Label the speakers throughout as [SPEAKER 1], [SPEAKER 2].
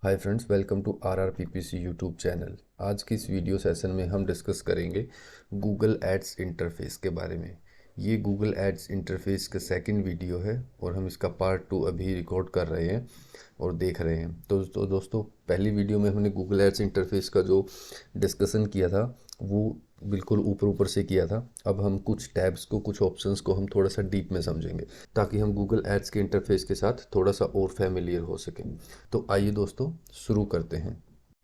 [SPEAKER 1] Hi friends, welcome to RRPPC YouTube channel. आज की इस वीडियो सेशन में हम डिस्कस करेंगे गूगल एड्स इंटरफेस के बारे में। ये गूगल एड्स इंटरफेस का सेकंड वीडियो है और हम इसका पार्ट 2 अभी रिकॉर्ड कर रहे हैं और देख रहे हैं। तो दोस्तों, पहली वीडियो में हमने गूगल एड्स इंटरफेस का जो डिस्कशन किया था वो बिल्कुल ऊपर ऊपर से किया था। अब हम कुछ टैब्स को, कुछ ऑप्शंस को हम थोड़ा सा डीप में समझेंगे ताकि हम गूगल एड्स के इंटरफेस के साथ थोड़ा सा और फैमिलियर हो सकें। तो आइए दोस्तों, शुरू करते हैं।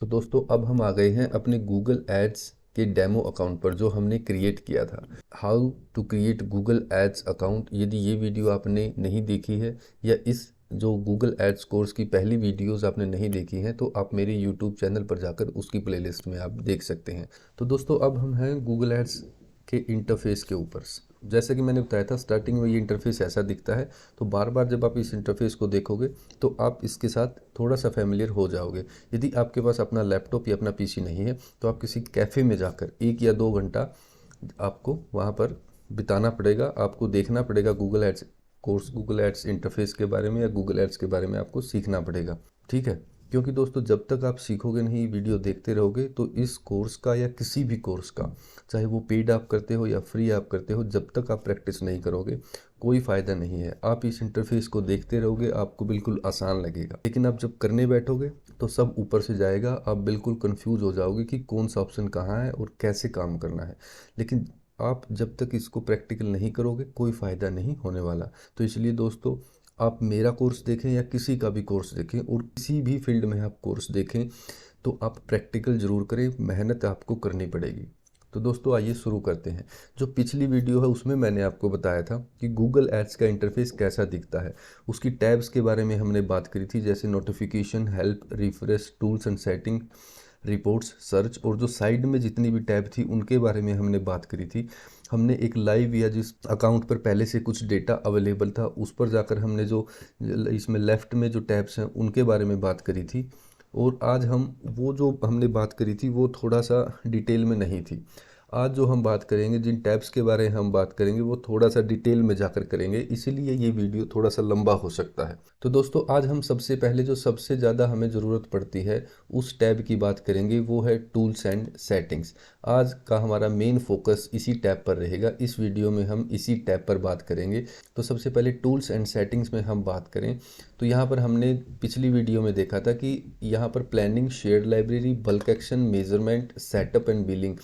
[SPEAKER 1] तो दोस्तों, अब हम आ गए हैं अपने गूगल एड्स के डेमो अकाउंट पर जो हमने क्रिएट किया था। How to create Google ads account. यदि ये वीडियो आपने नहीं देखी है या इस जो गूगल एड्स कोर्स की पहली वीडियोस आपने नहीं देखी हैं तो आप मेरे यूट्यूब चैनल पर जाकर उसकी प्लेलिस्ट में आप देख सकते हैं। तो दोस्तों, अब हम हैं गूगल एड्स के इंटरफेस के ऊपर। जैसे कि मैंने बताया था, स्टार्टिंग में ये इंटरफेस ऐसा दिखता है। तो बार बार जब आप इस इंटरफेस को देखोगे तो आप इसके साथ थोड़ा सा फैमिलियर हो जाओगे। यदि आपके पास अपना लैपटॉप या अपना पीसी नहीं है तो आप किसी कैफ़े में जाकर 1 या 2 घंटा आपको वहाँ पर बिताना पड़ेगा। आपको देखना पड़ेगा Google ads course, Google ads interface के बारे में या गूगल एड्स के बारे में आपको सीखना पड़ेगा। ठीक है, क्योंकि दोस्तों जब तक आप सीखोगे नहीं, वीडियो देखते रहोगे, तो इस कोर्स का या किसी भी कोर्स का, चाहे वो पेड आप करते हो या फ्री आप करते हो, जब तक आप प्रैक्टिस नहीं करोगे कोई फ़ायदा नहीं है। आप इस इंटरफेस को देखते रहोगे, आपको बिल्कुल आसान लगेगा, लेकिन आप जब करने बैठोगे तो सब ऊपर से जाएगा। आप बिल्कुल कंफ्यूज हो जाओगे कि कौन सा ऑप्शन कहाँ है और कैसे काम करना है। लेकिन आप जब तक इसको प्रैक्टिकल नहीं करोगे कोई फ़ायदा नहीं होने वाला। तो इसलिए दोस्तों, आप मेरा कोर्स देखें या किसी का भी कोर्स देखें और किसी भी फील्ड में आप कोर्स देखें तो आप प्रैक्टिकल ज़रूर करें, मेहनत आपको करनी पड़ेगी। तो दोस्तों, आइए शुरू करते हैं। जो पिछली वीडियो है उसमें मैंने आपको बताया था कि गूगल एड्स का इंटरफेस कैसा दिखता है। उसकी टैब्स के बारे में हमने बात करी थी, जैसे notification, help, refresh, tools and setting, reports, search, और जो साइड में जितनी भी टैब थी उनके बारे में हमने बात करी थी। हमने एक लाइव या जिस अकाउंट पर पहले से कुछ डेटा अवेलेबल था उस पर जाकर हमने जो इसमें लेफ़्ट में जो टैब्स हैं उनके बारे में बात करी थी। और आज हम वो जो हमने बात करी थी वो थोड़ा सा डिटेल में नहीं थी। आज जो हम बात करेंगे, जिन टैब्स के बारे में हम बात करेंगे, वो थोड़ा सा डिटेल में जाकर करेंगे, इसीलिए ये वीडियो थोड़ा सा लंबा हो सकता है। तो दोस्तों, आज हम सबसे पहले जो सबसे ज़्यादा हमें ज़रूरत पड़ती है उस टैब की बात करेंगे, वो है टूल्स एंड सेटिंग्स। आज का हमारा मेन फोकस इसी टैब पर रहेगा। इस वीडियो में हम इसी टैब पर बात करेंगे। तो सबसे पहले टूल्स एंड सेटिंग्स में हम बात करें तो यहाँ पर हमने पिछली वीडियो में देखा था कि यहाँ पर planning, shared library, bulk action, measurement, setup and billing,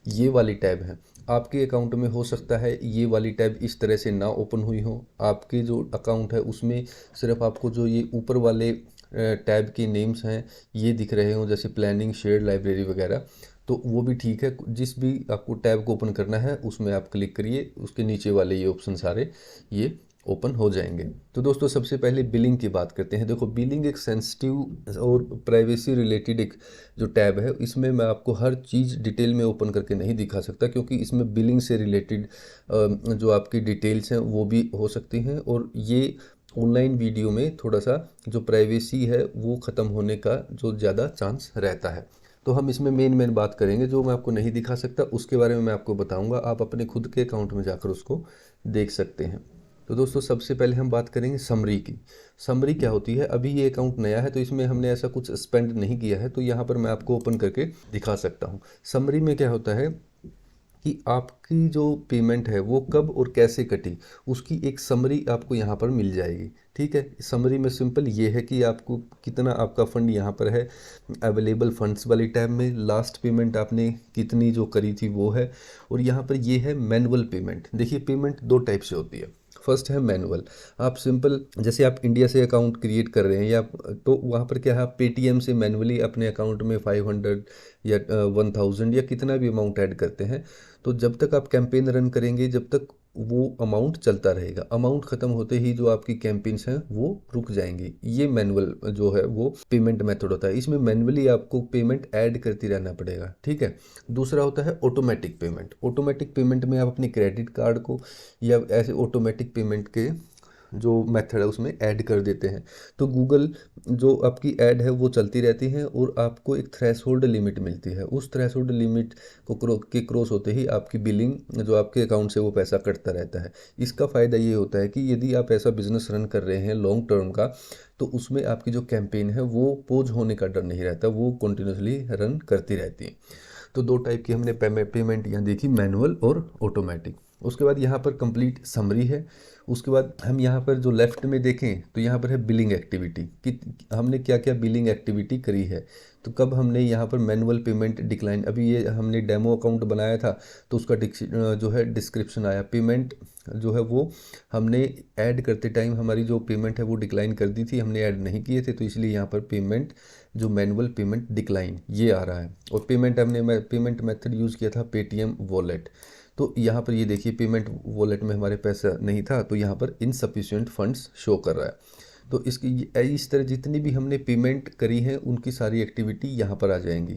[SPEAKER 1] ये वाली टैब है। आपके अकाउंट में हो सकता है ये वाली टैब इस तरह से ना ओपन हुई हो। आपके जो अकाउंट है उसमें सिर्फ आपको जो ये ऊपर वाले टैब के नेम्स हैं ये दिख रहे हो, जैसे प्लानिंग, शेयर्ड लाइब्रेरी वगैरह। तो वो भी ठीक है। जिस भी आपको टैब को ओपन करना है उसमें आप क्लिक करिए, उसके नीचे वाले ये ऑप्शन सारे ये ओपन हो जाएंगे। तो दोस्तों, सबसे पहले बिलिंग की बात करते हैं। देखो, बिलिंग एक सेंसिटिव और प्राइवेसी रिलेटेड एक जो टैब है, इसमें मैं आपको हर चीज़ डिटेल में ओपन करके नहीं दिखा सकता, क्योंकि इसमें बिलिंग से रिलेटेड जो आपकी डिटेल्स हैं वो भी हो सकती हैं, और ये ऑनलाइन वीडियो में थोड़ा सा जो प्राइवेसी है वो ख़त्म होने का जो ज़्यादा चांस रहता है। तो हम इसमें मेन बात करेंगे, जो मैं आपको नहीं दिखा सकता उसके बारे में मैं आपको बताऊंगा। आप अपने खुद के अकाउंट में जाकर उसको देख सकते हैं। तो दोस्तों, सबसे पहले हम बात करेंगे समरी की। समरी क्या होती है? अभी ये अकाउंट नया है तो इसमें हमने ऐसा कुछ स्पेंड नहीं किया है, तो यहाँ पर मैं आपको ओपन करके दिखा सकता हूँ। समरी में क्या होता है कि आपकी जो पेमेंट है वो कब और कैसे कटी, उसकी एक समरी आपको यहाँ पर मिल जाएगी। ठीक है, समरी में सिंपल ये है कि आपको कितना आपका फ़ंड यहाँ पर है अवेलेबल फंड्स वाली टैब में, लास्ट पेमेंट आपने कितनी जो करी थी वो है, और यहाँ पर ये है मैनुअल पेमेंट। देखिए, पेमेंट दो टाइप से होती है। फर्स्ट है मैनुअल। आप सिंपल, जैसे आप इंडिया से अकाउंट क्रिएट कर रहे हैं या तो वहाँ पर क्या है, आप पेटीएम से मैनुअली अपने अकाउंट में 500 या 1000 या कितना भी अमाउंट ऐड करते हैं। तो जब तक आप कैंपेन रन करेंगे जब तक वो अमाउंट चलता रहेगा। अमाउंट ख़त्म होते ही जो आपकी कैंपेन्स हैं वो रुक जाएंगी। ये मैनुअल जो है वो पेमेंट मेथड होता है। इसमें मैनुअली आपको पेमेंट ऐड करती रहना पड़ेगा। ठीक है। दूसरा होता है ऑटोमेटिक पेमेंट। ऑटोमेटिक पेमेंट में आप अपने क्रेडिट कार्ड को या ऐसे ऑटोमेटिक पेमेंट के जो मेथड है उसमें ऐड कर देते हैं। तो गूगल जो आपकी ऐड है वो चलती रहती है और आपको एक थ्रेशोल्ड लिमिट मिलती है। उस थ्रेशोल्ड लिमिट को क्रॉस होते ही आपकी बिलिंग जो आपके अकाउंट से वो पैसा कटता रहता है। इसका फ़ायदा ये होता है कि यदि आप ऐसा बिजनेस रन कर रहे हैं लॉन्ग टर्म का, तो उसमें आपकी जो कैंपेन है वो पोज होने का डर नहीं रहता, वो कंटिन्यूसली रन करती रहती है। तो दो टाइप की हमने पेमेंट यहाँ देखी, मैनुअल और ऑटोमेटिक। उसके बाद यहाँ पर कंप्लीट समरी है। उसके बाद हम यहाँ पर जो लेफ्ट में देखें तो यहाँ पर है बिलिंग एक्टिविटी कि हमने क्या क्या बिलिंग एक्टिविटी करी है। तो कब हमने यहाँ पर मैनुअल पेमेंट डिक्लाइन, अभी ये हमने डेमो अकाउंट बनाया था तो उसका जो है डिस्क्रिप्शन आया, पेमेंट जो है वो हमने ऐड करते टाइम हमारी जो पेमेंट है वो डिक्लाइन कर दी थी, हमने ऐड नहीं किए थे, तो इसलिए यहाँ पर पेमेंट जो मैनुअल पेमेंट डिक्लाइन ये आ रहा है। और पेमेंट मेथड यूज़ किया था पेटीएम वॉलेट। तो यहाँ पर ये देखिए पेमेंट वॉलेट में हमारे पैसा नहीं था, तो यहाँ पर इनसफिशिएंट फंड्स शो कर रहा है। तो इस तरह जितनी भी हमने पेमेंट करी है उनकी सारी एक्टिविटी यहाँ पर आ जाएंगी।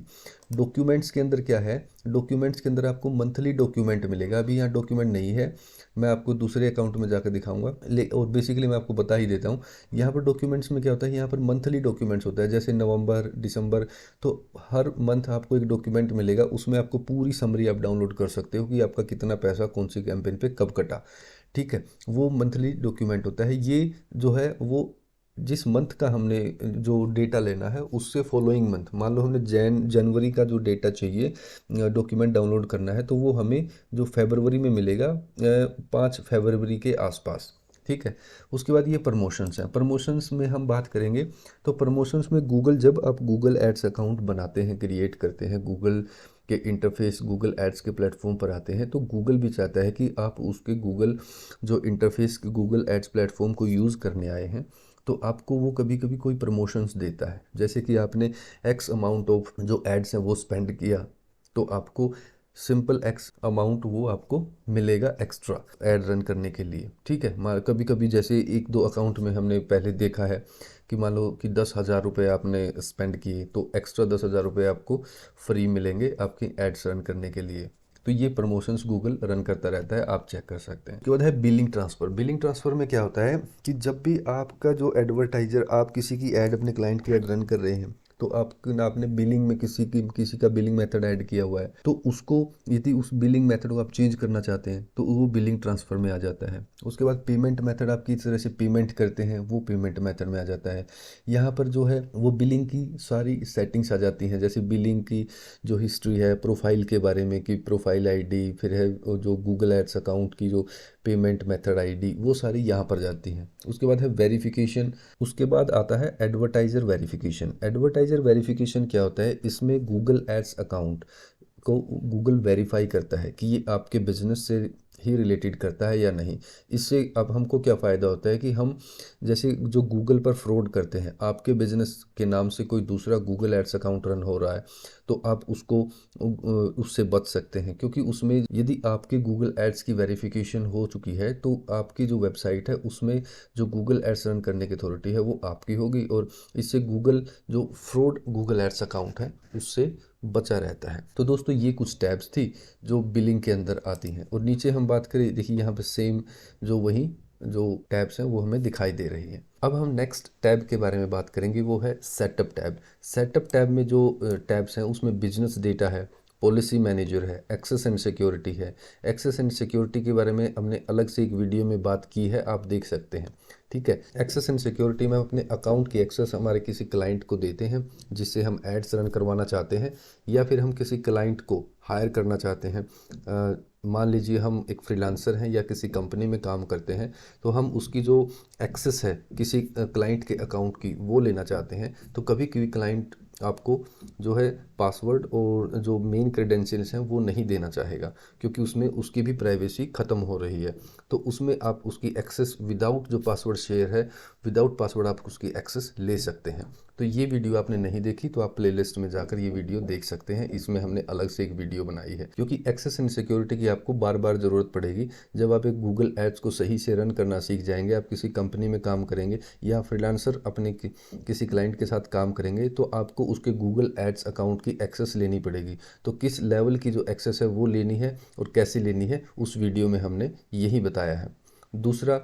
[SPEAKER 1] डॉक्यूमेंट्स के अंदर क्या है, डॉक्यूमेंट्स के अंदर आपको मंथली डॉक्यूमेंट मिलेगा। अभी यहाँ डॉक्यूमेंट नहीं है, मैं आपको दूसरे अकाउंट में जाकर दिखाऊंगा। और बेसिकली मैं आपको बता ही देता हूँ यहाँ पर डॉक्यूमेंट्स में क्या होता है। यहाँ पर मंथली डॉक्यूमेंट्स होता है, जैसे नवंबर दिसंबर, तो हर मंथ आपको एक डॉक्यूमेंट मिलेगा, उसमें आपको पूरी समरी आप डाउनलोड कर सकते हो कि आपका कितना पैसा कौन सी कैंपेन पे कब कटा। ठीक है, वो मंथली डॉक्यूमेंट होता है। ये जो है वो जिस मंथ का हमने जो डेटा लेना है उससे फॉलोइंग मंथ, मान लो हमने जनवरी का जो डेटा चाहिए डॉक्यूमेंट डाउनलोड करना है, तो वो हमें जो फरवरी में मिलेगा 5 फरवरी के आसपास। ठीक है, उसके बाद ये प्रमोशंस हैं। प्रमोशंस में हम बात करेंगे तो प्रमोशंस में गूगल, जब आप गूगल एड्स अकाउंट बनाते हैं, क्रिएट करते हैं, गूगल के इंटरफेस गूगल एड्स के प्लेटफॉर्म पर आते हैं, तो गूगल भी चाहता है कि आप उसके गूगल जो इंटरफेस गूगल एड्स प्लेटफॉर्म को यूज़ करने आए हैं, तो आपको वो कभी कभी कोई प्रमोशंस देता है। जैसे कि आपने एक्स अमाउंट ऑफ जो एड्स हैं वो स्पेंड किया, तो आपको सिंपल एक्स अमाउंट वो आपको मिलेगा एक्स्ट्रा एड रन करने के लिए। ठीक है, कभी कभी जैसे एक दो अकाउंट में हमने पहले देखा है कि मान लो कि 10,000 रुपये आपने स्पेंड किए, तो एक्स्ट्रा 10,000 रुपये आपको फ्री मिलेंगे आपके एड्स रन करने के लिए। तो ये प्रमोशंस गूगल रन करता रहता है, आप चेक कर सकते हैं। उसके बाद है बिलिंग ट्रांसफ़र। बिलिंग ट्रांसफ़र में क्या होता है कि जब भी आपका जो एडवर्टाइजर, आप किसी की ऐड अपने क्लाइंट की ऐड रन कर रहे हैं, तो आपने बिलिंग में किसी का बिलिंग मेथड ऐड किया हुआ है, तो उसको यदि उस बिलिंग मेथड को आप चेंज करना चाहते हैं तो वो बिलिंग ट्रांसफ़र में आ जाता है। उसके बाद पेमेंट मेथड, आप किस तरह से पेमेंट करते हैं वो पेमेंट मेथड में आ जाता है। यहाँ पर जो है वो बिलिंग की सारी सेटिंग्स आ जाती हैं, जैसे बिलिंग की जो हिस्ट्री है, प्रोफाइल के बारे में कि प्रोफाइल आईडी, फिर है जो गूगल एड्स अकाउंट की जो पेमेंट मेथड आईडी, वो सारी यहाँ पर जाती हैं। उसके बाद है वेरिफिकेशन। उसके बाद आता है एडवर्टाइज़र वेरिफिकेशन। एडवर्टाइज़र वेरिफिकेशन क्या होता है, इसमें गूगल एड्स अकाउंट को गूगल वेरीफाई करता है कि ये आपके बिजनेस से ही रिलेटेड करता है या नहीं। इससे अब हमको क्या फ़ायदा होता है कि हम जैसे जो गूगल पर फ्रॉड करते हैं, आपके बिजनेस के नाम से कोई दूसरा गूगल एड्स अकाउंट रन हो रहा है, तो आप उससे बच सकते हैं, क्योंकि उसमें यदि आपके गूगल एड्स की वेरिफिकेशन हो चुकी है तो आपकी जो वेबसाइट है उसमें जो गूगल एड्स रन करने की अथॉरिटी है वो आपकी होगी, और इससे गूगल जो फ्रॉड गूगल एड्स अकाउंट है उससे बचा रहता है। तो दोस्तों ये कुछ टैब्स थी जो बिलिंग के अंदर आती हैं। और नीचे हम बात करें, देखिए यहाँ पे सेम जो टैब्स हैं वो हमें दिखाई दे रही हैं। अब हम नेक्स्ट टैब के बारे में बात करेंगे, वो है सेटअप टैब। सेटअप टैब में जो टैब्स हैं उसमें बिजनेस डेटा है, पॉलिसी मैनेजर है, एक्सेस एंड सिक्योरिटी है। एक्सेस एंड सिक्योरिटी के बारे में हमने अलग से एक वीडियो में बात की है, आप देख सकते हैं। ठीक है, एक्सेस एंड सिक्योरिटी में हम अपने अकाउंट की एक्सेस हमारे किसी क्लाइंट को देते हैं जिससे हम एड्स रन करवाना चाहते हैं, या फिर हम किसी क्लाइंट को हायर करना चाहते हैं। मान लीजिए हम एक फ्रीलांसर हैं या किसी कंपनी में काम करते हैं, तो हम उसकी जो एक्सेस है किसी क्लाइंट के अकाउंट की वो लेना चाहते हैं। तो कभी कभी क्लाइंट आपको जो है पासवर्ड और जो मेन क्रेडेंशियल्स हैं वो नहीं देना चाहेगा, क्योंकि उसमें उसकी भी प्राइवेसी ख़त्म हो रही है। तो उसमें आप उसकी एक्सेस विदाउट जो पासवर्ड शेयर है, विदाउट पासवर्ड आप उसकी एक्सेस ले सकते हैं। तो ये वीडियो आपने नहीं देखी तो आप प्लेलिस्ट में जाकर ये वीडियो देख सकते हैं, इसमें हमने अलग से एक वीडियो बनाई है, क्योंकि एक्सेस एंड सिक्योरिटी की आपको बार बार ज़रूरत पड़ेगी। जब आप एक गूगल एड्स को सही से रन करना सीख जाएंगे, आप किसी कंपनी में काम करेंगे या फ्रीलांसर अपने किसी क्लाइंट के साथ काम करेंगे, तो आपको उसके गूगल एड्स अकाउंट की एक्सेस लेनी पड़ेगी। तो किस लेवल की जो एक्सेस है वो लेनी है और कैसे लेनी है, उस वीडियो में हमने यही बताया है। दूसरा,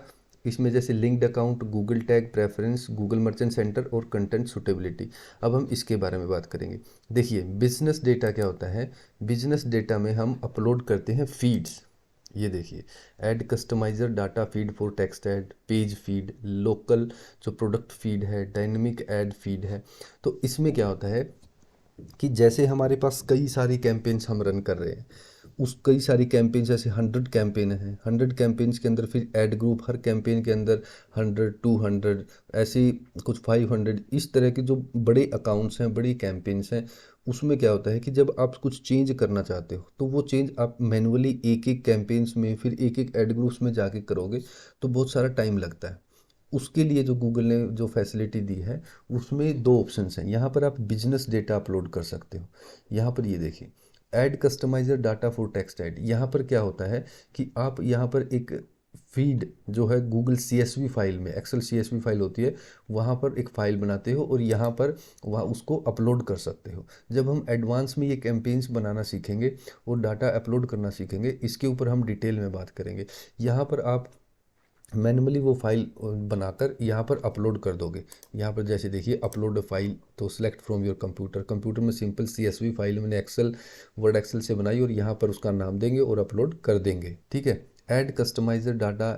[SPEAKER 1] इसमें जैसे linked account, Google tag, preference, Google merchant centre और कंटेंट सुटेबिलिटी। अब हम इसके बारे में बात करेंगे। देखिए बिजनेस डेटा क्या होता है, बिजनेस डेटा में हम अपलोड करते हैं फीड्स। ये देखिए, add customiser data feed for text add, page feed, local जो प्रोडक्ट फीड है, डायनेमिक ऐड फीड है। तो इसमें क्या होता है कि जैसे हमारे पास कई सारी कैंपेन्स हम रन कर रहे हैं, उस कई सारी कैंपेन्स, जैसे 100 कैंपेन हैं, 100 कैंपेन्स के अंदर फिर ऐड ग्रुप, हर कैंपेन के अंदर 100, 200 ऐसे ही कुछ 500, इस तरह के जो बड़े अकाउंट्स हैं, बड़ी कैंपेन्स हैं, उसमें क्या होता है कि जब आप कुछ चेंज करना चाहते हो तो वो चेंज आप मैनुअली एक एक कैंपेन्स में, फिर एक एक ऐड ग्रुप्स में जाके करोगे तो बहुत सारा टाइम लगता है। उसके लिए जो गूगल ने जो फैसिलिटी दी है उसमें दो ऑप्शंस हैं। यहाँ पर आप बिजनेस डेटा अपलोड कर सकते हो। यहाँ पर ये देखिए, add customiser data for text add. यहाँ पर क्या होता है कि आप यहाँ पर एक फीड जो है गूगल CSV फाइल में, एक्सेल CSV फाइल होती है, वहाँ पर एक फ़ाइल बनाते हो और यहाँ पर वहाँ उसको अपलोड कर सकते हो। जब हम एडवांस में ये कैंपेन्स बनाना सीखेंगे और डाटा अपलोड करना सीखेंगे, इसके ऊपर हम डिटेल में बात करेंगे। यहाँ पर आप मैनुअली वो फाइल बनाकर यहाँ पर अपलोड कर दोगे। यहाँ पर जैसे देखिए अपलोड फाइल, तो select from your computer, computer में सिंपल CSV फाइल मैंने वर्ड एक्सेल से बनाई और यहाँ पर उसका नाम देंगे और अपलोड कर देंगे। ठीक है। Add customiser data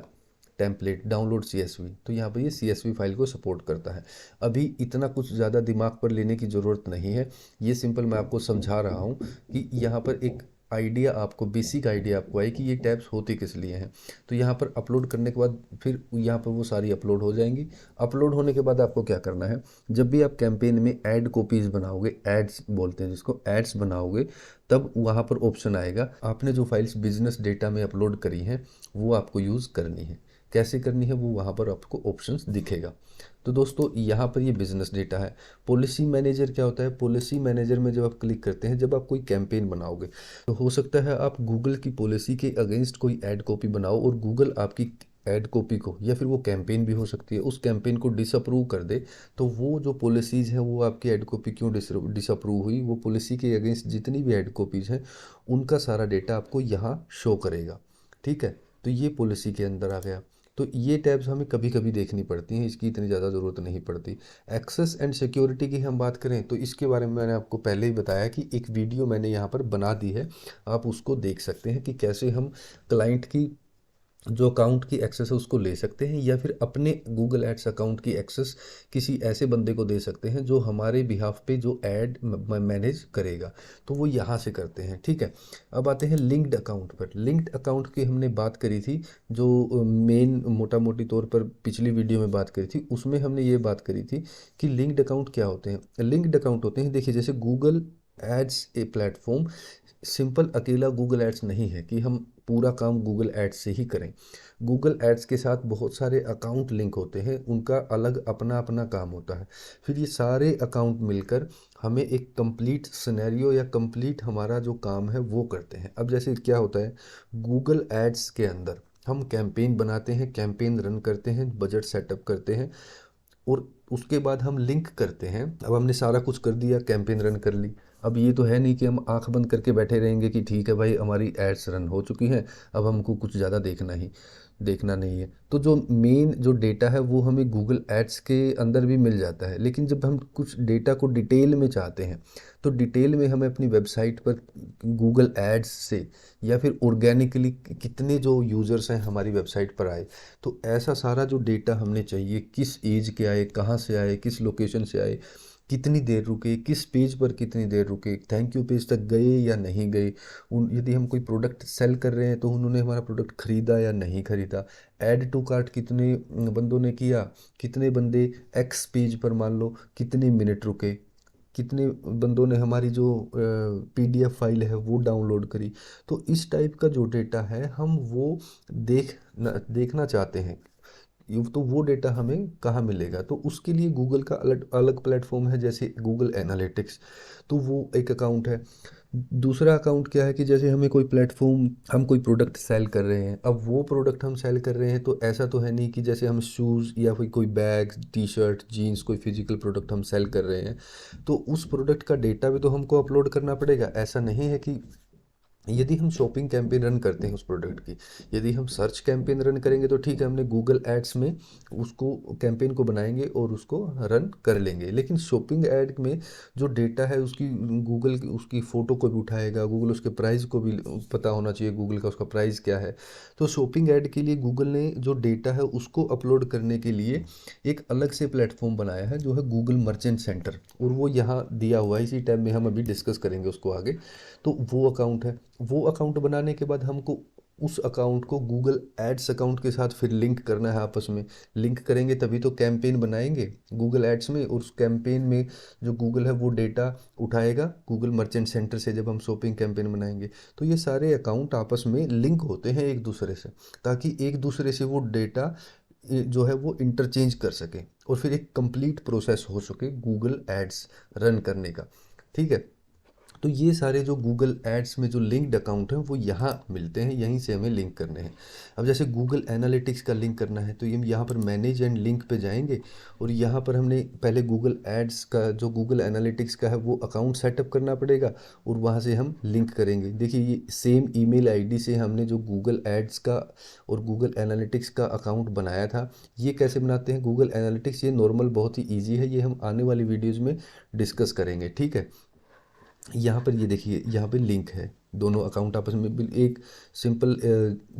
[SPEAKER 1] template download CSV, तो यहाँ पर ये CSV फाइल को सपोर्ट करता है। अभी इतना कुछ ज़्यादा दिमाग पर लेने की ज़रूरत नहीं है, ये सिंपल मैं आपको समझा रहा हूँ कि यहाँ पर एक आइडिया आपको, बेसिक आइडिया आपको आए कि ये टैब्स होते किस लिए हैं। तो यहाँ पर अपलोड करने के बाद फिर यहाँ पर वो सारी अपलोड हो जाएंगी। अपलोड होने के बाद आपको क्या करना है, जब भी आप कैंपेन में ऐड कॉपीज़ बनाओगे, एड्स बोलते हैं जिसको, एड्स बनाओगे, तब वहाँ पर ऑप्शन आएगा, आपने जो फाइल्स बिजनेस डेटा में अपलोड करी हैं वो आपको यूज़ करनी है। कैसे करनी है वो वहाँ पर आपको ऑप्शंस दिखेगा। तो दोस्तों यहाँ पर ये बिजनेस डेटा है। पॉलिसी मैनेजर क्या होता है, पॉलिसी मैनेजर में जब आप क्लिक करते हैं, जब आप कोई कैंपेन बनाओगे तो हो सकता है आप गूगल की पॉलिसी के अगेंस्ट कोई ऐड कॉपी बनाओ और गूगल आपकी ऐड कॉपी को, या फिर वो कैंपेन भी हो सकती है, उस कैंपेन को डिसअप्रूव कर दे। तो वो जो पॉलिसीज़ हैं वो आपकी ऐड कॉपी क्यों डिसअप्रूव हुई, वो पॉलिसी के अगेंस्ट जितनी भी ऐड कॉपीज़ हैं उनका सारा डेटा आपको यहाँ शो करेगा। ठीक है। तो ये पॉलिसी के अंदर आ गया। तो ये टैब्स हमें कभी कभी देखनी पड़ती हैं, इसकी इतनी ज़्यादा ज़रूरत नहीं पड़ती। एक्सेस एंड सिक्योरिटी की हम बात करें तो इसके बारे में मैंने आपको पहले ही बताया कि एक वीडियो मैंने यहाँ पर बना दी है, आप उसको देख सकते हैं कि कैसे हम क्लाइंट की जो अकाउंट की एक्सेस है उसको ले सकते हैं, या फिर अपने गूगल एड्स अकाउंट की एक्सेस किसी ऐसे बंदे को दे सकते हैं जो हमारे बिहाफ पे जो ऐड मैनेज करेगा, तो वो यहाँ से करते हैं। ठीक है। अब आते हैं लिंक्ड अकाउंट पर। लिंक्ड अकाउंट की हमने बात करी थी, जो मेन मोटा मोटी तौर पर पिछली वीडियो में बात करी थी, उसमें हमने ये बात करी थी कि लिंक्ड अकाउंट क्या होते हैं। लिंक्ड अकाउंट होते हैं, देखिए जैसे Google ads a platform simple अकेला गूगल एड्स नहीं है कि हम पूरा काम गूगल एड्स से ही करें। गूगल एड्स के साथ बहुत सारे अकाउंट लिंक होते हैं, उनका अलग अपना अपना काम होता है। फिर ये सारे अकाउंट मिलकर हमें एक कंप्लीट सिनेरियो या कंप्लीट हमारा जो काम है वो करते हैं। अब जैसे क्या होता है, गूगल एड्स के अंदर हम कैंपेन बनाते हैं, कैंपेन रन करते हैं, बजट सेटअप करते हैं और उसके बाद हम लिंक करते हैं। अब हमने सारा कुछ कर दिया, कैंपेन रन कर ली। अब ये तो है नहीं कि हम आंख बंद करके बैठे रहेंगे कि ठीक है भाई हमारी एड्स रन हो चुकी हैं, अब हमको कुछ ज़्यादा देखना नहीं है। तो जो मेन जो डेटा है वो हमें गूगल एड्स के अंदर भी मिल जाता है, लेकिन जब हम कुछ डेटा को डिटेल में चाहते हैं तो डिटेल में हमें अपनी वेबसाइट पर गूगल एड्स से या फिर ऑर्गेनिकली कितने जो यूज़र्स हैं हमारी वेबसाइट पर आए, तो ऐसा सारा जो डेटा हमने चाहिए, किस एज के आए, कहाँ से आए, किस लोकेशन से आए, कितनी देर रुके, किस पेज पर कितनी देर रुके, थैंक यू पेज तक गए या नहीं गए, उन यदि हम कोई प्रोडक्ट सेल कर रहे हैं तो उन्होंने हमारा प्रोडक्ट खरीदा या नहीं खरीदा, ऐड टू कार्ट कितने बंदों ने किया, कितने बंदे एक्स पेज पर मान लो कितने मिनट रुके, कितने बंदों ने हमारी जो PDF फाइल है वो डाउनलोड करी। तो इस टाइप का जो डेटा है हम वो देखना चाहते हैं, तो वो डेटा हमें कहाँ मिलेगा, तो उसके लिए गूगल का अलग अलग प्लेटफॉर्म है, जैसे गूगल एनालिटिक्स, तो वो एक अकाउंट है। दूसरा अकाउंट क्या है कि जैसे हमें कोई प्लेटफॉर्म, हम कोई प्रोडक्ट सेल कर रहे हैं, अब वो प्रोडक्ट हम सेल कर रहे हैं तो ऐसा तो है नहीं कि जैसे हम शूज़ या फिर कोई बैग, T-शर्ट, जीन्स, कोई फिजिकल प्रोडक्ट हम सेल कर रहे हैं तो उस प्रोडक्ट का डेटा भी तो हमको अपलोड करना पड़ेगा। ऐसा नहीं है कि यदि हम शॉपिंग कैंपेन रन करते हैं उस प्रोडक्ट की, यदि हम सर्च कैंपेन रन करेंगे तो ठीक है, हमने गूगल एड्स में उसको कैंपेन को बनाएंगे और उसको रन कर लेंगे। लेकिन शॉपिंग ऐड में जो डेटा है उसकी गूगल उसकी फ़ोटो को भी उठाएगा, गूगल उसके प्राइस को भी पता होना चाहिए, गूगल का उसका प्राइस क्या है। तो शॉपिंग ऐड के लिए गूगल ने जो डेटा है उसको अपलोड करने के लिए एक अलग से प्लेटफॉर्म बनाया है जो है गूगल मर्चेंट सेंटर, और वो यहाँ दिया हुआ है, इसी टैब में हम अभी डिस्कस करेंगे उसको आगे। तो वो अकाउंट है, वो अकाउंट बनाने के बाद हमको उस अकाउंट को गूगल एड्स अकाउंट के साथ फिर लिंक करना है आपस में। लिंक करेंगे तभी तो कैंपेन बनाएंगे गूगल एड्स में, और उस कैंपेन में जो गूगल है वो डेटा उठाएगा गूगल मर्चेंट सेंटर से जब हम शॉपिंग कैंपेन बनाएंगे। तो ये सारे अकाउंट आपस में लिंक होते हैं एक दूसरे से, ताकि एक दूसरे से वो डेटा जो है वो इंटरचेंज कर सके और फिर एक कंप्लीट प्रोसेस हो सके गूगल एड्स रन करने का। ठीक है, तो ये सारे जो गूगल एड्स में जो लिंक्ड अकाउंट हैं वो यहाँ मिलते हैं, यहीं से हमें लिंक करने हैं। अब जैसे गूगल एनालिटिक्स का लिंक करना है तो ये हम यहाँ पर मैनेज एंड लिंक पे जाएंगे, और यहाँ पर हमने पहले गूगल एड्स का जो गूगल एनालिटिक्स का है वो अकाउंट सेटअप करना पड़ेगा, और वहाँ से हम लिंक करेंगे। देखिए ये सेम ईमेल आईडी से हमने जो गूगल एड्स का और गूगल एनालिटिक्स का अकाउंट बनाया था। ये कैसे बनाते हैं गूगल एनालिटिक्स, ये नॉर्मल बहुत ही ईजी है, ये हम आने वाली वीडियोज़ में डिस्कस करेंगे। ठीक है, यहाँ पर ये देखिए, यहाँ पे लिंक है, दोनों अकाउंट आपस में एक सिंपल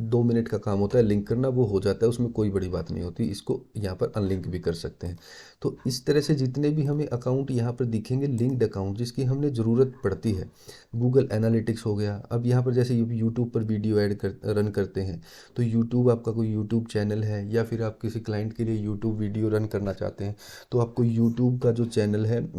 [SPEAKER 1] 2 मिनट का काम होता है लिंक करना, वो हो जाता है, उसमें कोई बड़ी बात नहीं होती। इसको यहाँ पर अनलिंक भी कर सकते हैं। तो इस तरह से जितने भी हमें अकाउंट यहाँ पर दिखेंगे लिंक्ड अकाउंट जिसकी हमने ज़रूरत पड़ती है, गूगल एनालिटिक्स हो गया। अब यहाँ पर जैसे यूट्यूब पर वीडियो रन करते हैं, तो यूट्यूब आपका कोई यूट्यूब चैनल है या फिर आप किसी क्लाइंट के लिए यूट्यूब वीडियो रन करना चाहते हैं, तो आपको यूट्यूब का जो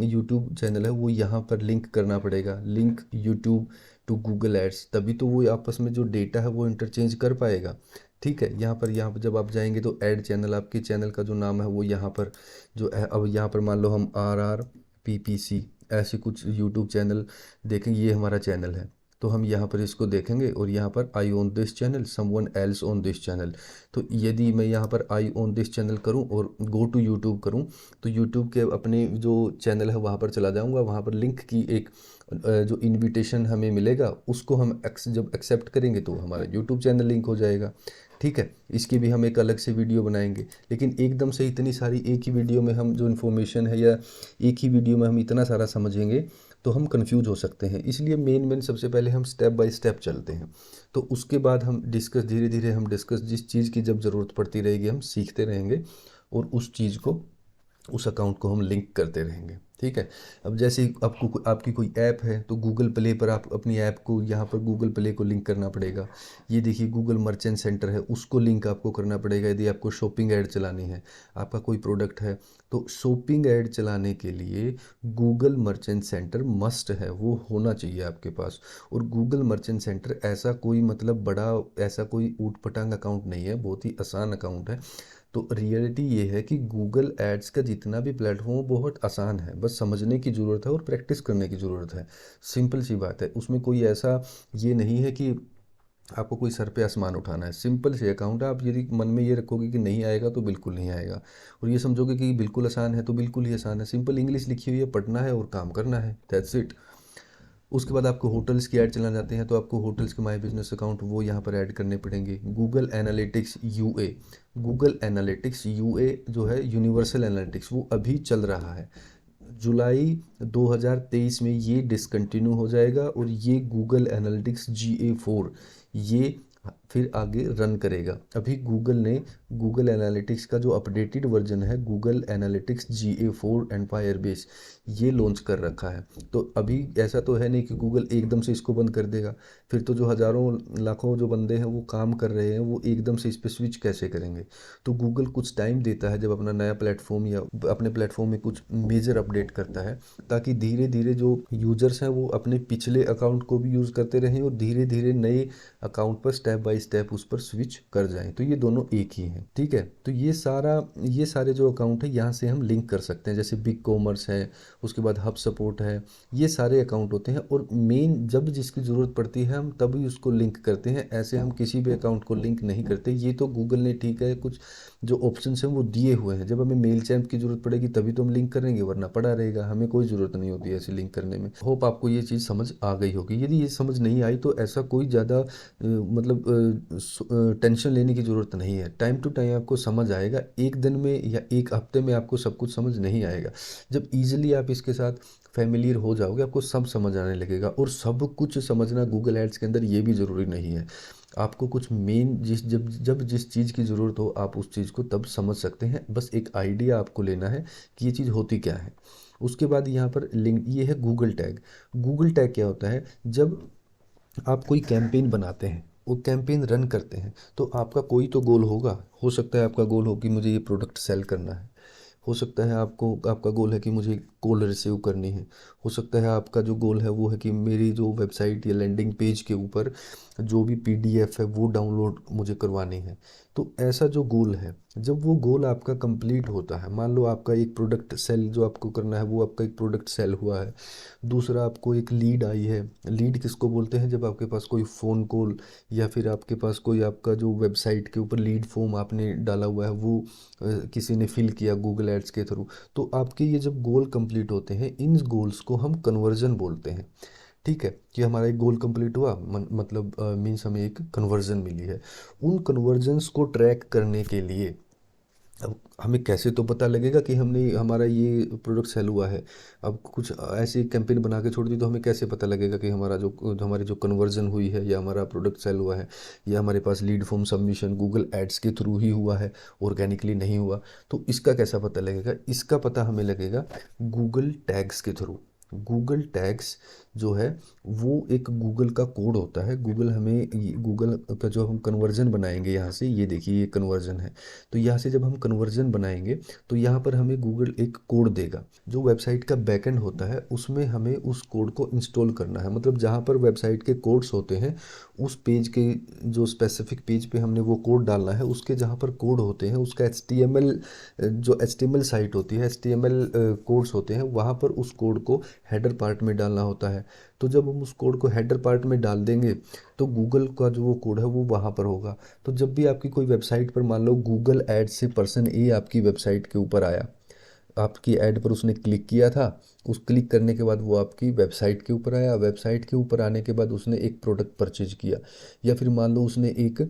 [SPEAKER 1] यूट्यूब चैनल है वो यहाँ पर लिंक करना पड़ेगा, link YouTube to Google ads, तभी तो वो आपस में जो डेटा है वो इंटरचेंज कर पाएगा। ठीक है, यहाँ पर जब आप जाएंगे तो ऐड चैनल, आपके चैनल का जो नाम है वो यहाँ पर जो है, अब यहाँ पर मान लो हम RRPPC ऐसे कुछ यूट्यूब चैनल देखेंगे, ये हमारा चैनल है, तो हम यहाँ पर इसको देखेंगे और यहाँ पर I own this channel, someone else own this channel. तो यदि मैं यहाँ पर आई ओन दिस चैनल करूँ और गो टू यूट्यूब करूँ, तो यूट्यूब के अपने जो चैनल है वहाँ पर चला जाऊँगा, वहाँ पर लिंक की एक जो इनविटेशन हमें मिलेगा उसको हम जब एक्सेप्ट करेंगे तो हमारा यूट्यूब चैनल लिंक हो जाएगा। ठीक है, इसकी भी हम एक अलग से वीडियो बनाएंगे, लेकिन एकदम से इतनी सारी एक ही वीडियो में हम जो इन्फॉर्मेशन है या एक ही वीडियो में हम इतना सारा समझेंगे तो हम कंफ्यूज हो सकते हैं। इसलिए मेन सबसे पहले हम स्टेप बाय स्टेप चलते हैं, तो उसके बाद हम डिस्कस धीरे धीरे हम डिस्कस जिस चीज़ की जब ज़रूरत पड़ती रहेगी हम सीखते रहेंगे, और उस चीज़ को उस अकाउंट को हम लिंक करते रहेंगे। ठीक है, अब जैसे आपकी कोई ऐप है तो गूगल प्ले पर आप अपनी ऐप को यहाँ पर गूगल प्ले को लिंक करना पड़ेगा। ये देखिए गूगल मर्चेंट सेंटर है, उसको लिंक आपको करना पड़ेगा यदि आपको शॉपिंग ऐड चलानी है। आपका कोई प्रोडक्ट है तो शॉपिंग ऐड चलाने के लिए गूगल मर्चेंट सेंटर मस्ट है, वो होना चाहिए आपके पास। और गूगल मर्चेंट सेंटर ऐसा कोई मतलब बड़ा ऐसा कोई ऊट पटांग अकाउंट नहीं है, बहुत ही आसान अकाउंट है। तो रियलिटी ये है कि गूगल एड्स का जितना भी प्लेटफॉर्म बहुत आसान है, बस समझने की ज़रूरत है और प्रैक्टिस करने की ज़रूरत है। सिंपल सी बात है, उसमें कोई ऐसा ये नहीं है कि आपको कोई सर पे आसमान उठाना है। सिंपल सी अकाउंट है, आप यदि मन में ये रखोगे कि नहीं आएगा तो बिल्कुल नहीं आएगा, और ये समझोगे कि बिल्कुल आसान है तो बिल्कुल ही आसान है। सिंपल इंग्लिश लिखी हुई है, पढ़ना है और काम करना है, दैट्स इट। उसके बाद आपको होटल्स की ऐड चलाना चाहते हैं तो आपको होटल्स के माई बिजनेस अकाउंट वो यहाँ पर ऐड करने पड़ेंगे। गूगल एनालिटिक्स यूए जो है यूनिवर्सल एनालिटिक्स, वो अभी चल रहा है। जुलाई 2023 में ये डिसकंटिन्यू हो जाएगा, और ये गूगल एनालिटिक्स GA4 ये फिर आगे रन करेगा। अभी गूगल ने गूगल एनालिटिक्स का जो अपडेटेड वर्जन है Google analytics GA4 and Firebase ये लॉन्च कर रखा है। तो अभी ऐसा तो है नहीं कि गूगल एकदम से इसको बंद कर देगा, फिर तो जो हज़ारों लाखों जो बंदे हैं वो काम कर रहे हैं वो एकदम से इस पर स्विच कैसे करेंगे। तो गूगल कुछ टाइम देता है जब अपना नया प्लेटफॉर्म या अपने प्लेटफॉर्म में कुछ मेजर अपडेट करता है, ताकि धीरे धीरे जो यूजर्स हैं वो अपने पिछले अकाउंट को भी यूज़ करते रहें और धीरे धीरे नए अकाउंट पर स्टेप बाय स्टेप उस पर स्विच कर जाएं। तो ये दोनों एक ही हैं, ठीक है। तो ये सारे जो अकाउंट है यहाँ से हम लिंक कर सकते हैं, जैसे बिग कॉमर्स है, उसके बाद हब सपोर्ट है, ये सारे अकाउंट होते हैं। और मेन जब जिसकी ज़रूरत पड़ती है हम तभी उसको लिंक करते हैं, ऐसे हम किसी भी अकाउंट को लिंक नहीं करते। ये तो गूगल ने, ठीक है, कुछ जो ऑप्शन हैं वो दिए हुए हैं, जब हमें मेल चैम्प की ज़रूरत पड़ेगी तभी तो हम लिंक करेंगे, वरना पड़ा रहेगा, हमें कोई ज़रूरत नहीं होती है ऐसे लिंक करने में। होप आपको ये चीज़ समझ आ गई होगी। यदि ये समझ नहीं आई तो ऐसा कोई ज़्यादा मतलब टेंशन लेने की ज़रूरत नहीं है। टाइम टू टाइम आपको समझ आएगा, एक दिन में या एक हफ्ते में आपको सब कुछ समझ नहीं आएगा। जब ईजिली आप इसके साथ फैमिलियर हो जाओगे आपको सब समझ आने लगेगा। और सब कुछ समझना गूगल एड्स के अंदर ये भी ज़रूरी नहीं है। आपको कुछ मेन जब जिस चीज़ की ज़रूरत हो आप उस चीज़ को तब समझ सकते हैं। बस एक आइडिया आपको लेना है कि ये चीज़ होती क्या है। उसके बाद यहाँ पर लिंक ये है गूगल टैग। गूगल टैग क्या होता है, जब आप कोई कैंपेन बनाते हैं, वो कैंपेन रन करते हैं, तो आपका कोई तो गोल होगा। हो सकता है आपका गोल हो कि मुझे ये प्रोडक्ट सेल करना है, हो सकता है आपका गोल है कि मुझे कॉल रिसीव करनी है, हो सकता है आपका जो गोल है वो है कि मेरी जो वेबसाइट या लैंडिंग पेज के ऊपर जो भी पीडीएफ है वो डाउनलोड मुझे करवानी है। तो ऐसा जो गोल है, जब वो गोल आपका कंप्लीट होता है, मान लो आपका एक प्रोडक्ट सेल जो आपको करना है वो आपका एक प्रोडक्ट सेल हुआ है, दूसरा आपको एक लीड आई है। लीड किसको बोलते हैं, जब आपके पास कोई फ़ोन कॉल या फिर आपके पास कोई आपका जो वेबसाइट के ऊपर लीड फॉर्म आपने डाला हुआ है वो किसी ने फिल किया गूगल एड्स के थ्रू। तो आपके ये जब गोल कंप्लीट होते हैं, इन गोल्स को हम कन्वर्जन बोलते हैं, ठीक है। कि हमारा एक गोल कंप्लीट हुआ, मतलब मीन्स हमें एक कन्वर्जन मिली है। उन कन्वर्जन्स को ट्रैक करने के लिए अब हमें कैसे तो पता लगेगा कि हमने हमारा ये प्रोडक्ट सेल हुआ है। अब कुछ ऐसी कैंपेन बना के छोड़ दी तो हमें कैसे पता लगेगा कि हमारी जो कन्वर्जन हुई है या हमारा प्रोडक्ट सेल हुआ है, या हमारे पास lead form submission Google ads के थ्रू ही हुआ है, ऑर्गेनिकली नहीं हुआ। तो इसका कैसा पता लगेगा, इसका पता हमें लगेगा गूगल टैग्स के थ्रू। गूगल टैग्स जो है वो एक गूगल का कोड होता है। गूगल का जो हम कन्वर्जन बनाएंगे यहाँ से, ये देखिए ये कन्वर्जन है। तो यहाँ से जब हम कन्वर्जन बनाएंगे तो यहाँ पर हमें गूगल एक कोड देगा। जो वेबसाइट का बैकएंड होता है उसमें हमें उस कोड को इंस्टॉल करना है। मतलब जहाँ पर वेबसाइट के कोड्स होते हैं, उस पेज के जो स्पेसिफिक पेज पे हमने वो कोड डालना है, उसके जहाँ पर कोड होते हैं उसका जो HTML साइट होती है, HTML कोड्स होते हैं, वहाँ पर उस कोड को हेडर पार्ट में डालना होता है। तो जब हम उस कोड को हेडर पार्ट में डाल देंगे तो गूगल का जो वो कोड है वो वहाँ पर होगा। तो जब भी आपकी कोई वेबसाइट पर, मान लो गूगल ऐड से पर्सन ए आपकी वेबसाइट के ऊपर आया, आपकी ऐड पर उसने क्लिक किया था, उस क्लिक करने के बाद वो आपकी वेबसाइट के ऊपर आया, वेबसाइट के ऊपर आने के बाद उसने एक प्रोडक्ट परचेज किया, या फिर मान लो उसने एक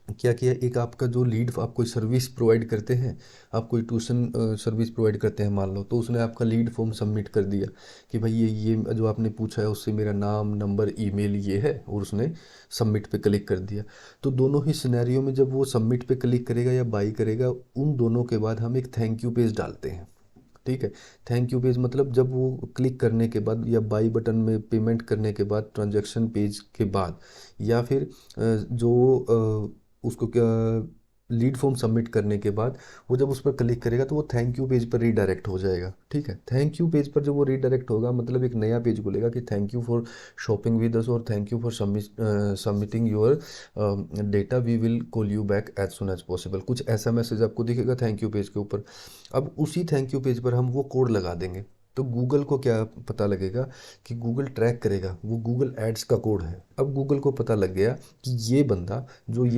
[SPEAKER 1] क्या किया, एक आपका जो लीड, आप कोई सर्विस प्रोवाइड करते हैं, आप कोई ट्यूशन सर्विस प्रोवाइड करते हैं मान लो, तो उसने आपका लीड फॉर्म सबमिट कर दिया कि भाई ये जो आपने पूछा है उससे मेरा नाम, नंबर, ईमेल ये है, और उसने सबमिट पे क्लिक कर दिया। तो दोनों ही सिनेरियो में जब वो सबमिट पे क्लिक करेगा या बाई करेगा, उन दोनों के बाद हम एक थैंक यू पेज डालते हैं, ठीक है। थैंक यू पेज मतलब जब वो क्लिक करने के बाद या बाई बटन में पेमेंट करने के बाद, ट्रांजैक्शन पेज के बाद, या फिर उसको क्या, लीड फॉर्म सबमिट करने के बाद वो जब उस पर क्लिक करेगा तो वो थैंक यू पेज पर रीडायरेक्ट हो जाएगा, ठीक है। थैंक यू पेज पर जब वो रीडायरेक्ट होगा मतलब एक नया पेज खुलेगा कि thank you for shopping with us और thank you for submitting your data, we will call you back as soon as possible, कुछ ऐसा मैसेज आपको दिखेगा थैंक यू पेज के ऊपर। अब उसी थैंक यू पेज पर हम वो कोड लगा देंगे, तो गूगल को क्या पता लगेगा कि गूगल ट्रैक करेगा वो गूगल एड्स का कोड है। अब गूगल को पता लग गया कि ये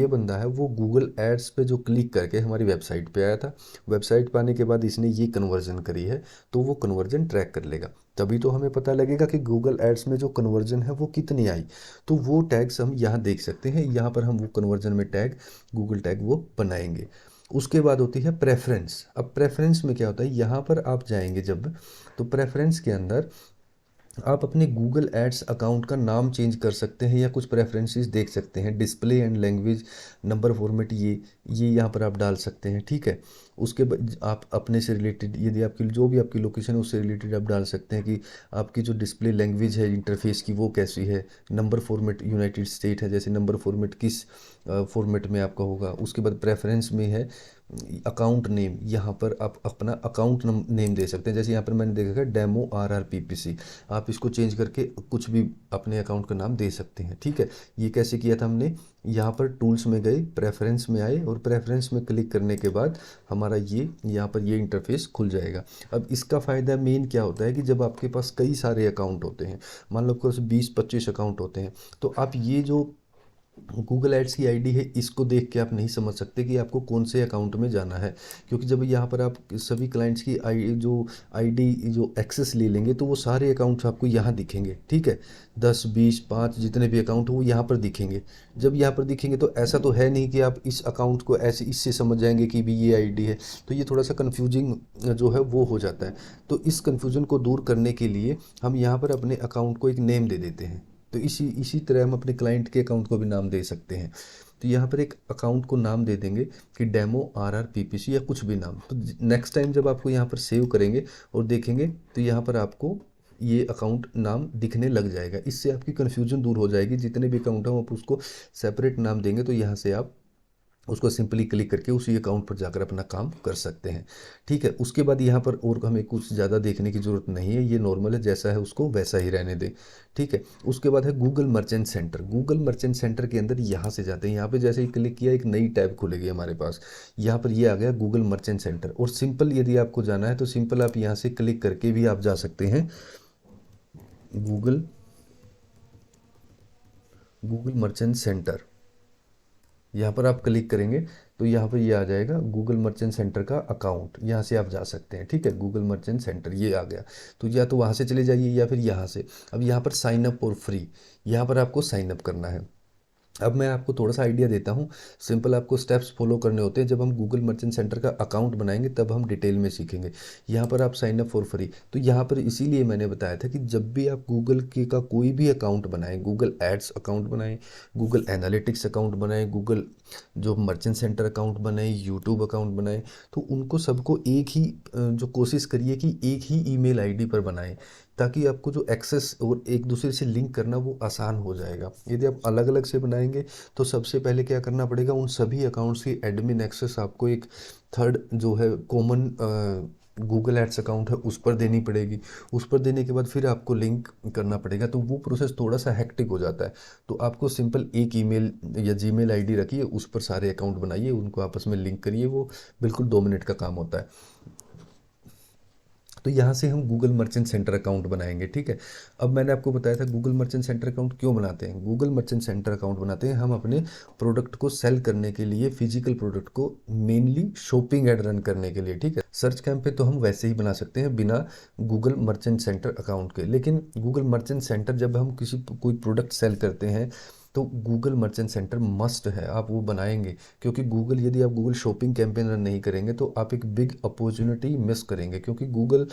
[SPEAKER 1] बंदा है वो गूगल एड्स पे जो क्लिक करके हमारी वेबसाइट पे आया था, वेबसाइट पे आने के बाद इसने ये कन्वर्जन करी है, तो वो कन्वर्जन ट्रैक कर लेगा। तभी तो हमें पता लगेगा कि गूगल एड्स में जो कन्वर्जन है वो कितनी आई। तो वो टैग्स हम यहाँ देख सकते हैं, यहाँ पर हम वो कन्वर्जन में टैग, गूगल टैग वो बनाएंगे। उसके बाद होती है प्रेफरेंस। अब प्रेफरेंस में क्या होता है, यहाँ पर आप जाएंगे जब, तो प्रेफरेंस के अंदर आप अपने गूगल एड्स अकाउंट का नाम चेंज कर सकते हैं या कुछ प्रेफरेंसेस देख सकते हैं। Display and language, number format, ये यहाँ पर आप डाल सकते हैं, ठीक है। उसके बाद आप अपने से रिलेटेड, यदि आपकी जो भी आपकी लोकेशन है उससे रिलेटेड आप डाल सकते हैं कि आपकी जो डिस्प्ले लैंग्वेज है इंटरफेस की वो कैसी है। नंबर फॉर्मेट यूनाइटेड स्टेट है, जैसे नंबर फॉर्मेट किस फॉर्मेट में आपका होगा। उसके बाद प्रेफरेंस में है अकाउंट नेम, यहाँ पर आप अपना अकाउंट नेम दे सकते हैं। जैसे यहाँ पर मैंने देखा है डेमो RRPPC, आप इसको चेंज करके कुछ भी अपने अकाउंट का नाम दे सकते हैं। ठीक है, ये कैसे किया था हमने, यहाँ पर टूल्स में गए, प्रेफरेंस में आए और प्रेफरेंस में क्लिक करने के बाद हमारा ये यहाँ पर ये इंटरफेस खुल जाएगा। अब इसका फ़ायदा मेन क्या होता है कि जब आपके पास कई सारे अकाउंट होते हैं, मान लो आपके पास 20-25 अकाउंट होते हैं, तो आप ये जो गूगल एड्स की आईडी है इसको देख के आप नहीं समझ सकते कि आपको कौन से अकाउंट में जाना है, क्योंकि जब यहाँ पर आप सभी क्लाइंट्स की आईडी जो एक्सेस ले लेंगे तो वो सारे अकाउंट्स आपको यहाँ दिखेंगे। ठीक है, 10 20 5 जितने भी अकाउंट हो वो यहाँ पर दिखेंगे। जब यहाँ पर दिखेंगे तो ऐसा तो है नहीं कि आप इस अकाउंट को ऐसे इससे समझ जाएंगे कि भी ये आईडी है, तो ये थोड़ा सा कन्फ्यूजिंग जो है वो हो जाता है। तो इस कन्फ्यूजन को दूर करने के लिए हम यहाँ पर अपने अकाउंट को एक नेम दे देते हैं। तो इसी इसी तरह हम अपने क्लाइंट के अकाउंट को भी नाम दे सकते हैं। तो यहाँ पर एक अकाउंट को नाम दे देंगे कि डेमो RRPPC या कुछ भी नाम। तो नेक्स्ट टाइम जब आपको यहाँ पर सेव करेंगे और देखेंगे तो यहाँ पर आपको ये अकाउंट नाम दिखने लग जाएगा। इससे आपकी कन्फ्यूजन दूर हो जाएगी। जितने भी अकाउंट हैं आप उसको सेपरेट नाम देंगे तो यहाँ से आप उसको सिंपली क्लिक करके उसी अकाउंट पर जाकर अपना काम कर सकते हैं। ठीक है, उसके बाद यहाँ पर और हमें कुछ ज़्यादा देखने की ज़रूरत नहीं है, ये नॉर्मल है, जैसा है उसको वैसा ही रहने दें। ठीक है, उसके बाद है Google merchant centre. Google merchant centre के अंदर यहाँ से जाते हैं, यहाँ पे जैसे ही क्लिक किया एक नई टैब खुलेगी हमारे पास। यहाँ पर ये आ गया गूगल मर्चेंट सेंटर। और सिंपल यदि आपको जाना है तो सिंपल आप यहाँ से क्लिक करके भी आप जा सकते हैं गूगल गूगल मर्चेंट सेंटर। यहाँ पर आप क्लिक करेंगे तो यहाँ पर ये आ जाएगा गूगल मर्चेंट सेंटर का अकाउंट, यहाँ से आप जा सकते हैं। ठीक है, गूगल मर्चेंट सेंटर ये आ गया, तो या तो वहाँ से चले जाइए या फिर यहाँ से। अब यहाँ पर साइन अप और फ्री, यहाँ पर आपको साइन अप करना है। अब मैं आपको थोड़ा सा आइडिया देता हूँ, सिंपल आपको स्टेप्स फॉलो करने होते हैं। जब हम गूगल मर्चेंट सेंटर का अकाउंट बनाएंगे तब हम डिटेल में सीखेंगे। यहाँ पर आप साइन अप फॉर फ्री, तो यहाँ पर इसीलिए मैंने बताया था कि जब भी आप गूगल के का कोई भी अकाउंट बनाएं, गूगल एड्स अकाउंट बनाएं, गूगल एनालिटिक्स अकाउंट बनाएं, गूगल जो मर्चेंट सेंटर अकाउंट बनाएं, यूट्यूब अकाउंट बनाएं, तो उनको सबको एक ही जो कोशिश करिए कि एक ही ईमेल आईडी पर बनाएं, ताकि आपको जो एक्सेस और एक दूसरे से लिंक करना वो आसान हो जाएगा। यदि आप अलग अलग से बनाएंगे तो सबसे पहले क्या करना पड़ेगा, उन सभी अकाउंट्स की एडमिन एक्सेस आपको एक थर्ड जो है कॉमन गूगल एड्स अकाउंट है उस पर देनी पड़ेगी। उस पर देने के बाद फिर आपको लिंक करना पड़ेगा, तो वो प्रोसेस थोड़ा सा हेक्टिक हो जाता है। तो आपको सिंपल एक ईमेल या जीमेल आईडी रखिए, उस पर सारे अकाउंट बनाइए, उनको आपस में लिंक करिए, वो बिल्कुल 2 मिनट का काम होता है। तो यहाँ से हम गूगल मर्चेंट सेंटर अकाउंट बनाएंगे। ठीक है, अब मैंने आपको बताया था गूगल मर्चेंट सेंटर अकाउंट क्यों बनाते हैं। गूगल मर्चेंट सेंटर अकाउंट बनाते हैं हम अपने प्रोडक्ट को सेल करने के लिए, फिजिकल प्रोडक्ट को मेनली शॉपिंग एड रन करने के लिए। ठीक है, सर्च कैंप पे तो हम वैसे ही बना सकते हैं बिना गूगल मर्चेंट सेंटर अकाउंट के, लेकिन गूगल मर्चेंट सेंटर जब हम कोई प्रोडक्ट सेल करते हैं तो गूगल मर्चेंट सेंटर मस्ट है, आप वो बनाएंगे। क्योंकि गूगल यदि आप गूगल शॉपिंग कैंपेन रन नहीं करेंगे तो आप एक बिग अपॉर्चुनिटी मिस करेंगे। क्योंकि Google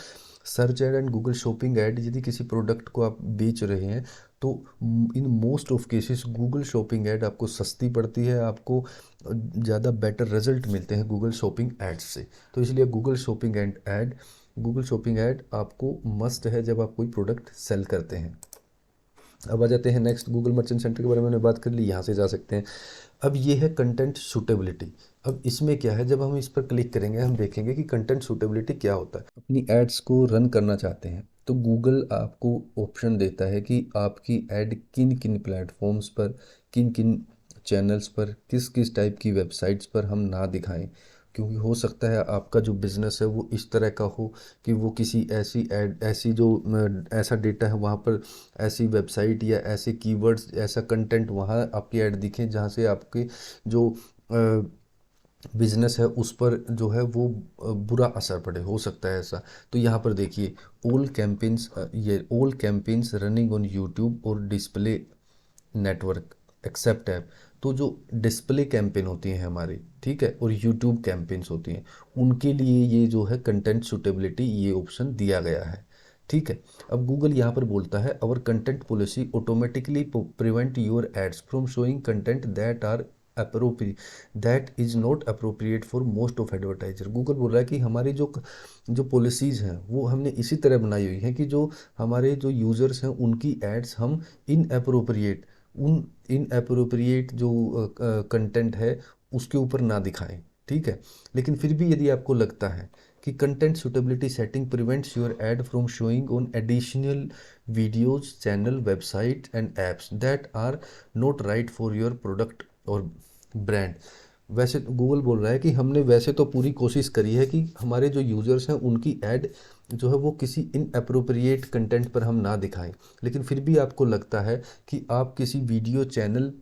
[SPEAKER 1] search ad and Google shopping ad, यदि किसी प्रोडक्ट को आप बेच रहे हैं तो in most of cases Google shopping ad आपको सस्ती पड़ती है, आपको ज़्यादा बेटर रिजल्ट मिलते हैं गूगल शॉपिंग एड्स से। तो इसलिए गूगल शॉपिंग ऐड आपको मस्ट है जब आप कोई प्रोडक्ट सेल करते हैं। अब आ जाते हैं नेक्स्ट, गूगल मर्चेंट सेंटर के बारे में हमने बात कर ली, यहाँ से जा सकते हैं। अब ये है कंटेंट सूटेबिलिटी। अब इसमें क्या है, जब हम इस पर क्लिक करेंगे हम देखेंगे कि कंटेंट सूटेबिलिटी क्या होता है। अपनी एड्स को रन करना चाहते हैं तो गूगल आपको ऑप्शन देता है कि आपकी ऐड किन किन प्लेटफॉर्म्स पर, किन किन चैनल्स पर, किस किस टाइप की वेबसाइट्स पर हम ना दिखाएं। क्योंकि हो सकता है आपका जो बिज़नेस है वो इस तरह का हो कि वो किसी ऐसी जो ऐसा डेटा है वहाँ पर, ऐसी वेबसाइट या ऐसे कीवर्ड्स, ऐसा कंटेंट वहाँ आपकी ऐड दिखें जहाँ से आपके जो बिजनेस है उस पर जो है वो बुरा असर पड़े, हो सकता है ऐसा। तो यहाँ पर देखिए all campaigns running on YouTube और डिस्प्ले नेटवर्क एक्सेप्ट ऐप। तो जो डिस्प्ले कैंपेन होती हैं हमारी, ठीक है, और यूट्यूब कैंपेन्स होती हैं, उनके लिए ये जो है कंटेंट सूटेबिलिटी ये ऑप्शन दिया गया है। ठीक है, अब गूगल यहाँ पर बोलता है our content policy automatically prevent your ads from showing content that is not appropriate for most of advertiser. Google बोल रहा है कि हमारी जो जो पॉलिसीज़ हैं वो हमने इसी तरह बनाई हुई हैं कि जो हमारे जो यूज़र्स हैं उनकी एड्स हम इन अप्रोप्रिएट जो कंटेंट है उसके ऊपर ना दिखाएं। ठीक है। लेकिन फिर भी यदि आपको लगता है कि content suitability setting prevents your ad from showing on additional videos, channel, website and apps that are not right for your product और ब्रांड। वैसे गूगल बोल रहा है कि हमने वैसे तो पूरी कोशिश करी है कि हमारे जो यूज़र्स हैं उनकी ऐड जो है वो किसी इनअप्रोप्रिएट कंटेंट पर हम ना दिखाएं, लेकिन फिर भी आपको लगता है कि आप किसी वीडियो, चैनल,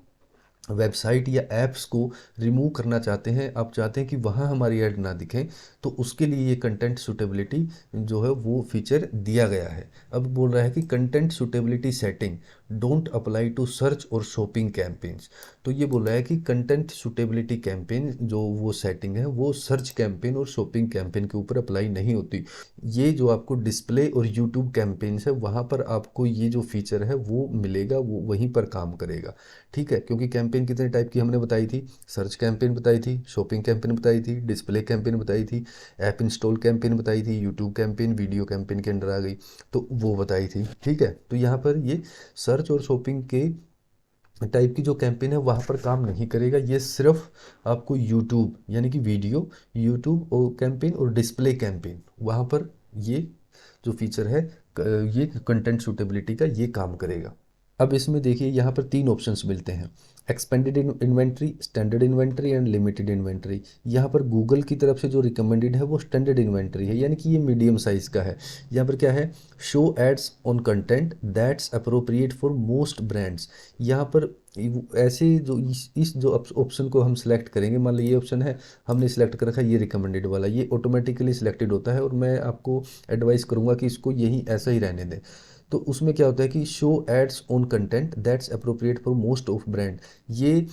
[SPEAKER 1] वेबसाइट या ऐप्स को रिमूव करना चाहते हैं, आप चाहते हैं कि वहाँ हमारी ऐड ना दिखें, तो उसके लिए ये कंटेंट सूटेबिलिटी जो है वो फीचर दिया गया है। अब बोल रहा है कि content suitability setting don't apply to search और शॉपिंग कैंपेन्स। तो ये बोल रहा है कि कंटेंट सूटेबिलिटी कैंपेन जो वो सेटिंग है वो सर्च कैंपेन और शॉपिंग कैंपेन के ऊपर अप्लाई नहीं होती। ये जो आपको डिस्प्ले और यूट्यूब कैंपेन्स है वहाँ पर आपको ये जो फीचर है वो मिलेगा, वो वहीं पर काम करेगा। ठीक है, क्योंकि कैंपेन कितने टाइप की हमने बताई थी, सर्च कैंपेन बताई थी, शॉपिंग कैंपेन बताई थी, डिस्प्ले कैंपेन बताई थी, ऐप इंस्टॉल कैंपेन बताई थी, यूट्यूब कैंपेन वीडियो कैंपेन के अंडर आ गई, तो वो बताई थी। ठीक है, तो यहाँ पर ये सर्च और शॉपिंग के टाइप की जो कैंपेन है वहाँ पर काम नहीं करेगा। ये सिर्फ आपको यूट्यूब यानी कि वीडियो, यूट्यूब और कैंपेन और डिस्प्ले कैंपेन वहाँ पर ये जो फीचर है ये कंटेंट सूटेबिलिटी का ये काम करेगा। अब इसमें देखिए यहाँ पर 3 ऑप्शंस मिलते हैं, expanded inventory, standard inventory and limited inventory. यहाँ पर गूगल की तरफ से जो रिकमेंडेड है वो स्टैंडर्ड इन्वेंट्री है, यानी कि ये मीडियम साइज़ का है। यहाँ पर क्या है, show ads on content that's appropriate for most brands. यहाँ पर ऐसे जो इस जो ऑप्शन को हम सिलेक्ट करेंगे, मान लीजिए ये ऑप्शन है, हमने सिलेक्ट कर रखा है ये रिकमेंडेड वाला, ये ऑटोमेटिकली सिलेक्टेड होता है और मैं आपको एडवाइस करूँगा कि इसको यही ऐसा ही रहने दें। तो उसमें क्या होता है कि show ads on content that's appropriate for most of brand. ये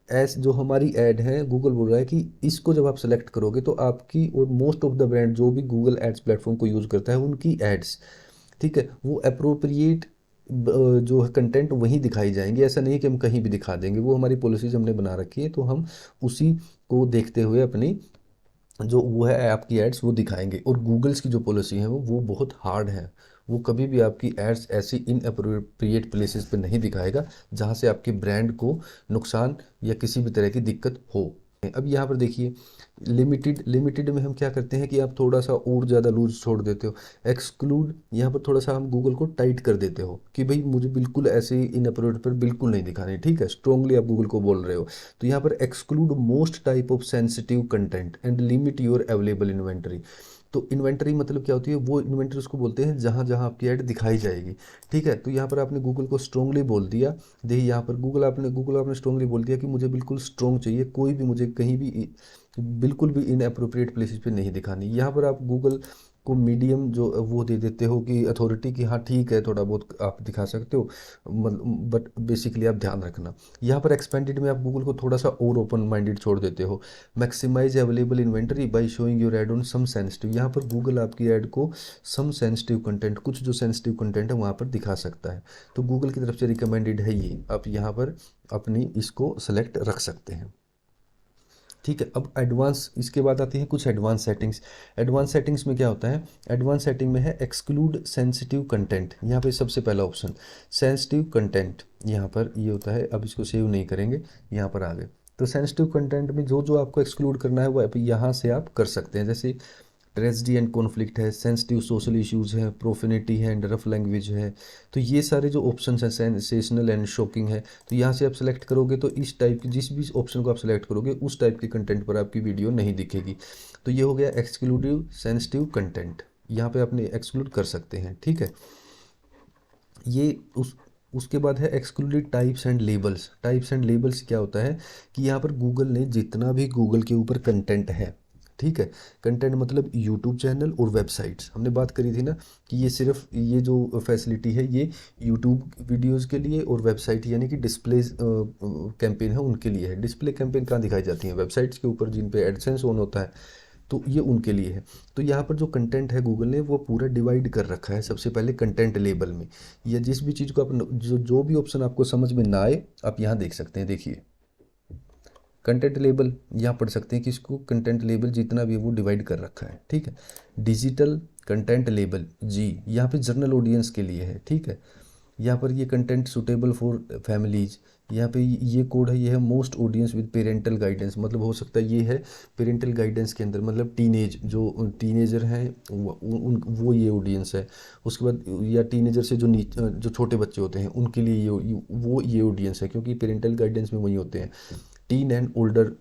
[SPEAKER 1] एस जो हमारी ऐड है, गूगल बोल रहा है कि इसको जब आप सेलेक्ट करोगे तो आपकी और मोस्ट ऑफ द ब्रांड जो भी गूगल एड्स प्लेटफॉर्म को यूज़ करता है उनकी एड्स, ठीक है, वो अप्रोप्रिएट जो है कंटेंट वहीं दिखाई जाएंगे। ऐसा नहीं कि हम कहीं भी दिखा देंगे, वो हमारी पॉलिसीज हमने बना रखी है, तो हम उसी को देखते हुए अपनी जो वो है ऐप की एड्स वो दिखाएंगे। और गूगल्स की जो पॉलिसी है वो बहुत हार्ड है, वो कभी भी आपकी एड्स ऐसी इनअप्रोप्रिएट प्लेसेस पे नहीं दिखाएगा जहाँ से आपके ब्रांड को नुकसान या किसी भी तरह की दिक्कत हो। अब यहाँ पर देखिए लिमिटेड में हम क्या करते हैं कि आप थोड़ा सा और ज़्यादा लूज छोड़ देते हो। एक्सक्लूड, यहाँ पर थोड़ा सा हम गूगल को टाइट कर देते हो कि भाई मुझे बिल्कुल ऐसे इनअप्रोप्रिएट पर बिल्कुल नहीं दिखाने, ठीक है, स्ट्रांगली आप गूगल को बोल रहे हो। तो यहाँ पर exclude most type of sensitive content and limit your available inventory. तो इन्वेंटरी मतलब क्या होती है, वो इन्वेंटरी उसको बोलते हैं जहाँ जहाँ आपकी ऐड दिखाई जाएगी। ठीक है, तो यहाँ पर आपने गूगल को स्ट्रांगली बोल दिया। देखिए यहाँ पर गूगल आपने स्ट्रांगली बोल दिया कि मुझे बिल्कुल स्ट्रॉन्ग चाहिए, कोई भी मुझे कहीं भी बिल्कुल भी इनअप्रोप्रिएट प्लेसेस पे नहीं दिखानी। यहाँ पर आप गूगल को मीडियम जो वो दे देते हो कि अथॉरिटी की, हाँ ठीक है थोड़ा बहुत आप दिखा सकते हो, बट बेसिकली आप ध्यान रखना। यहाँ पर एक्सपेंडेड में आप गूगल को थोड़ा सा और ओपन माइंडेड छोड़ देते हो। Maximise available inventory by showing your ad on some sensitive. यहाँ पर गूगल आपकी ऐड को सम सेंसिटिव कंटेंट, कुछ जो सेंसिटिव कंटेंट है वहाँ पर दिखा सकता है। तो गूगल की तरफ से रिकमेंडेड है ये, आप यहाँ पर अपनी इसको सेलेक्ट रख सकते हैं। ठीक है, अब एडवांस, इसके बाद आती है कुछ एडवांस सेटिंग्स। एडवांस सेटिंग्स में क्या होता है, एडवांस सेटिंग में है एक्सक्लूड सेंसिटिव कंटेंट। यहाँ पे सबसे पहला ऑप्शन सेंसिटिव कंटेंट, यहाँ पर ये होता है। अब इसको सेव नहीं करेंगे, यहाँ पर आ गए। तो सेंसिटिव कंटेंट में जो जो आपको एक्सक्लूड करना है वो यहाँ से आप कर सकते हैं, जैसे ट्रेजेडी एंड कॉन्फ्लिक्ट है, सेंसिटिव सोशल इश्यूज़ हैं, प्रोफेनिटी है एंड रफ लैंग्वेज है। तो ये सारे जो ऑप्शंस हैं, सेंसेशनल एंड शॉकिंग है, तो यहाँ से आप सेलेक्ट करोगे तो इस टाइप की, जिस भी ऑप्शन को आप सेलेक्ट करोगे उस टाइप के कंटेंट पर आपकी वीडियो नहीं दिखेगी। तो ये हो गया एक्सक्लूडिव सेंसिटिव कंटेंट, यहाँ पे अपने एक्सक्लूड कर सकते हैं। ठीक है, ये उसके बाद है excluded types and labels. Types and labels क्या होता है कि यहाँ पर गूगल ने जितना भी गूगल के ऊपर कंटेंट है, ठीक है, कंटेंट मतलब यूट्यूब चैनल और वेबसाइट्स, हमने बात करी थी ना कि ये सिर्फ ये जो फैसिलिटी है ये यूट्यूब वीडियोस के लिए और वेबसाइट यानी कि डिस्प्ले कैंपेन है उनके लिए है। डिस्प्ले कैंपेन कहाँ दिखाई जाती हैं, वेबसाइट्स के ऊपर जिन पे एडसेंस ऑन होता है, तो ये उनके लिए है। तो यहाँ पर जो कंटेंट है गूगल ने वो पूरा डिवाइड कर रखा है सबसे पहले कंटेंट लेबल में, या जिस भी चीज़ को आप जो भी ऑप्शन आपको समझ में ना आए आप यहाँ देख सकते हैं। देखिए कंटेंट लेबल यहाँ पढ़ सकते हैं कि इसको कंटेंट लेबल जितना भी है वो डिवाइड कर रखा है। ठीक है, डिजिटल कंटेंट लेबल जी, यहाँ पे जर्नल ऑडियंस के लिए है। ठीक है, यहाँ पर ये कंटेंट सुटेबल फॉर फैमिलीज़, यहाँ पे ये कोड है, ये है most audience with parental guidance, मतलब हो सकता है ये है पेरेंटल गाइडेंस के अंदर, मतलब जो टीनेजर हैं वो ये ऑडियंस है। उसके बाद या टीनेजर से जो छोटे बच्चे होते हैं उनके लिए ये ऑडियंस है, क्योंकि पेरेंटल गाइडेंस में वही होते हैं। टीन एंड ओल्डर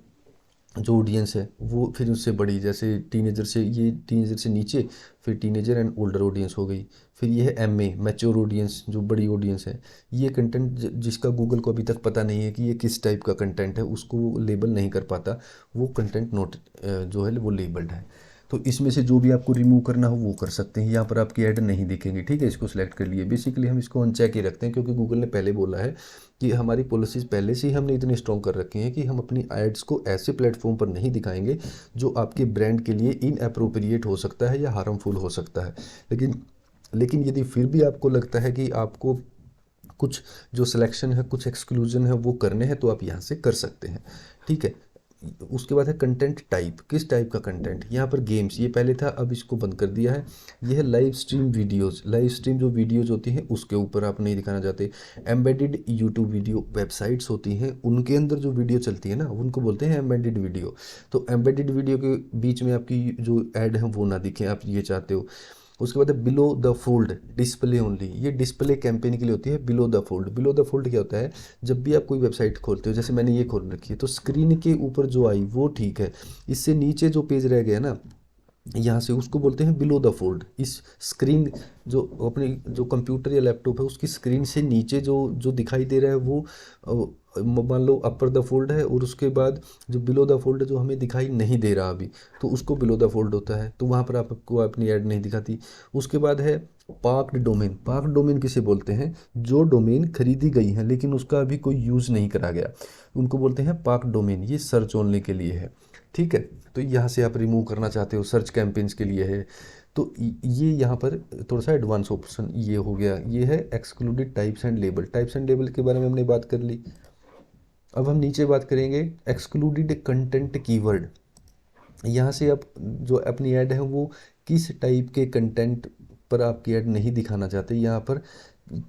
[SPEAKER 1] जो ऑडियंस है वो फिर उससे बड़ी, जैसे टीनेजर से नीचे, फिर टीनेजर एंड ओल्डर ऑडियंस हो गई। फिर ये है एमए मैच्योर ऑडियंस, जो बड़ी ऑडियंस है। ये कंटेंट जिसका गूगल को अभी तक पता नहीं है कि ये किस टाइप का कंटेंट है, उसको वो लेबल नहीं कर पाता, वो कंटेंट नोट जो है वो लेबल्ड है। तो इसमें से जो भी आपको रिमूव करना हो वो कर सकते हैं। यहाँ पर आपकी ऐड नहीं दिखेंगी, ठीक है, इसको सिलेक्ट कर लिए। बेसिकली हम इसको अनचेक ही रखते हैं, क्योंकि गूगल ने पहले बोला है कि हमारी पॉलिसीज़ पहले से ही हमने इतनी स्ट्रॉन्ग कर रखी हैं कि हम अपनी एड्स को ऐसे प्लेटफॉर्म पर नहीं दिखाएंगे जो आपके ब्रांड के लिए इनअप्रोप्रिएट हो सकता है या हार्मफुल हो सकता है। लेकिन यदि फिर भी आपको लगता है कि आपको कुछ जो सिलेक्शन है, कुछ एक्सक्लूजन है वो करने हैं, तो आप यहाँ से कर सकते हैं, ठीक है। उसके बाद है कंटेंट टाइप, किस टाइप का कंटेंट। यहाँ पर गेम्स ये पहले था, अब इसको बंद कर दिया है। ये है live stream videos, live stream जो वीडियोस होती हैं उसके ऊपर आप नहीं दिखाना चाहते। एम्बेडेड यूट्यूब वीडियो, वेबसाइट्स होती हैं उनके अंदर जो वीडियो चलती है ना, उनको बोलते हैं एम्बेडेड वीडियो। तो एम्बेडेड वीडियो के बीच में आपकी जो ऐड है वो ना दिखे, आप ये चाहते हो। उसके बाद है below the fold display only, ये डिस्प्ले कैंपेन के लिए होती है। Below the fold, below the fold क्या होता है, जब भी आप कोई वेबसाइट खोलते हो, जैसे मैंने ये खोल रखी है, तो स्क्रीन के ऊपर जो आई वो ठीक है, इससे नीचे जो पेज रह गया ना यहाँ से, उसको बोलते हैं बिलो द फोल्ड। इस स्क्रीन जो अपनी जो कंप्यूटर या लैपटॉप है उसकी स्क्रीन से नीचे जो जो दिखाई दे रहा है वो मान लो अपर द फोल्ड है, और उसके बाद जो बिलो द फोल्ड है जो हमें दिखाई नहीं दे रहा अभी, तो उसको बिलो द फोल्ड होता है, तो वहाँ पर आपको अपनी ऐड नहीं दिखाती। उसके बाद है पार्क्ड डोमेन, पार्क डोमेन किसे बोलते हैं, जो डोमेन खरीदी गई है लेकिन उसका अभी कोई यूज़ नहीं करा गया, उनको बोलते हैं पार्क डोमेन। ये सर्च ओनली के लिए है, ठीक है। तो यहाँ से आप रिमूव करना चाहते हो, सर्च कैंपेन्स के लिए है। तो ये यहाँ पर थोड़ा सा एडवांस ऑप्शन ये हो गया। ये है excluded types and label, types and label के बारे में हमने बात कर ली। अब हम नीचे बात करेंगे एक्सक्लूडेड कंटेंट कीवर्ड। यहाँ से आप जो अपनी ऐड है वो किस टाइप के कंटेंट पर आपकी ऐड नहीं दिखाना चाहते, यहाँ पर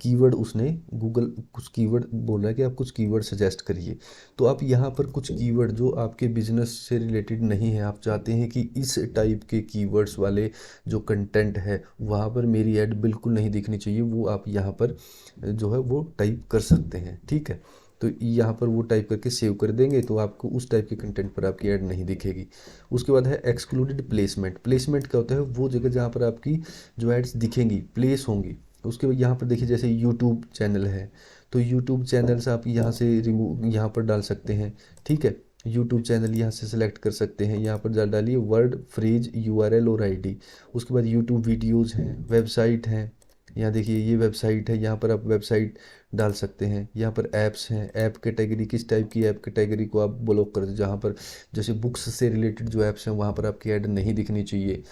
[SPEAKER 1] कीवर्ड उसने गूगल कुछ कीवर्ड बोल रहा है कि आप कुछ कीवर्ड सजेस्ट करिए। तो आप यहाँ पर कुछ कीवर्ड जो आपके बिजनेस से रिलेटेड नहीं है, आप चाहते हैं कि इस टाइप के कीवर्ड्स वाले जो कंटेंट है वहाँ पर मेरी ऐड बिल्कुल नहीं दिखनी चाहिए, वो आप यहाँ पर जो है वो टाइप कर सकते हैं, ठीक है। तो यहाँ पर वो टाइप करके सेव कर देंगे, तो आपको उस टाइप के कंटेंट पर आपकी ऐड नहीं दिखेगी। उसके बाद है एक्सक्लूडेड प्लेसमेंट। प्लेसमेंट क्या होता है, वो जगह जहाँ पर आपकी जो एड्स दिखेंगी, प्लेस होंगी। उसके बाद यहाँ पर देखिए, जैसे यूट्यूब चैनल है, तो यूट्यूब चैनल्स आप यहाँ से रिमूव यहाँ पर डाल सकते हैं, ठीक है। यूट्यूब चैनल यहाँ से सेलेक्ट कर सकते हैं, यहाँ पर डालिए वर्ड फ्रेज यूआरएल और आईडी। उसके बाद यूट्यूब वीडियोज़ हैं, वेबसाइट हैं, यहाँ देखिए ये वेबसाइट है, यहाँ पर आप वेबसाइट डाल सकते हैं। यहाँ पर ऐप्स हैं, ऐप कैटेगरी, किस टाइप की ऐप कैटेगरी को आप ब्लॉक कर दो, जहाँ पर जैसे बुक्स से रिलेटेड जो ऐप्स हैं वहाँ पर आपकी ऐड नहीं दिखनी चाहिए,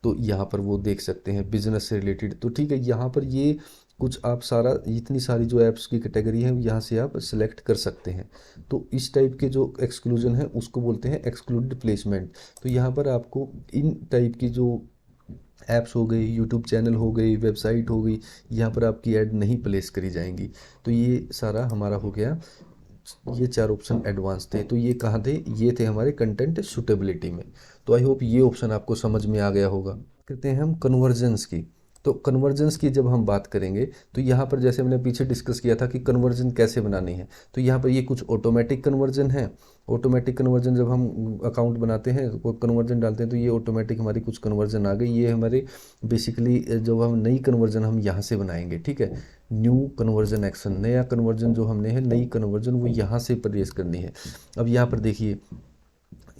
[SPEAKER 1] तो यहाँ पर वो देख सकते हैं। बिजनेस से रिलेटेड, तो ठीक है, यहाँ पर ये कुछ आप सारा इतनी सारी जो ऐप्स की कैटेगरी है यहाँ से आप सेलेक्ट कर सकते हैं। तो इस टाइप के जो एक्सक्लूजन है उसको बोलते हैं एक्सक्लूडेड प्लेसमेंट। तो यहाँ पर आपको इन टाइप की जो ऐप्स हो गई, यूट्यूब चैनल हो गई, वेबसाइट हो गई, यहाँ पर आपकी ऐड नहीं प्लेस करी जाएंगी। तो ये सारा हमारा हो गया, ये 4 ऑप्शन एडवांस थे। तो ये कहाँ थे, ये थे हमारे कंटेंट सूटेबिलिटी में। तो आई होप ये ऑप्शन आपको समझ में आ गया होगा। कहते हैं हम कन्वर्जन्स की। तो कन्वर्जन्स की जब हम बात करेंगे, तो यहाँ पर जैसे हमने पीछे डिस्कस किया था कि कन्वर्जन कैसे बनानी है, तो यहाँ पर ये कुछ ऑटोमेटिक कन्वर्जन है। ऑटोमेटिक कन्वर्जन जब हम अकाउंट बनाते हैं तो कन्वर्जन डालते हैं, तो ये ऑटोमेटिक हमारी कुछ कन्वर्जन आ गई। ये हमारे बेसिकली जब हम नई कन्वर्जन हम यहाँ से बनाएंगे, ठीक है। न्यू कन्वर्जन एक्शन, नया कन्वर्जन जो हमने है, नई कन्वर्जन वो यहाँ से प्लेस करनी है। अब यहाँ पर देखिए,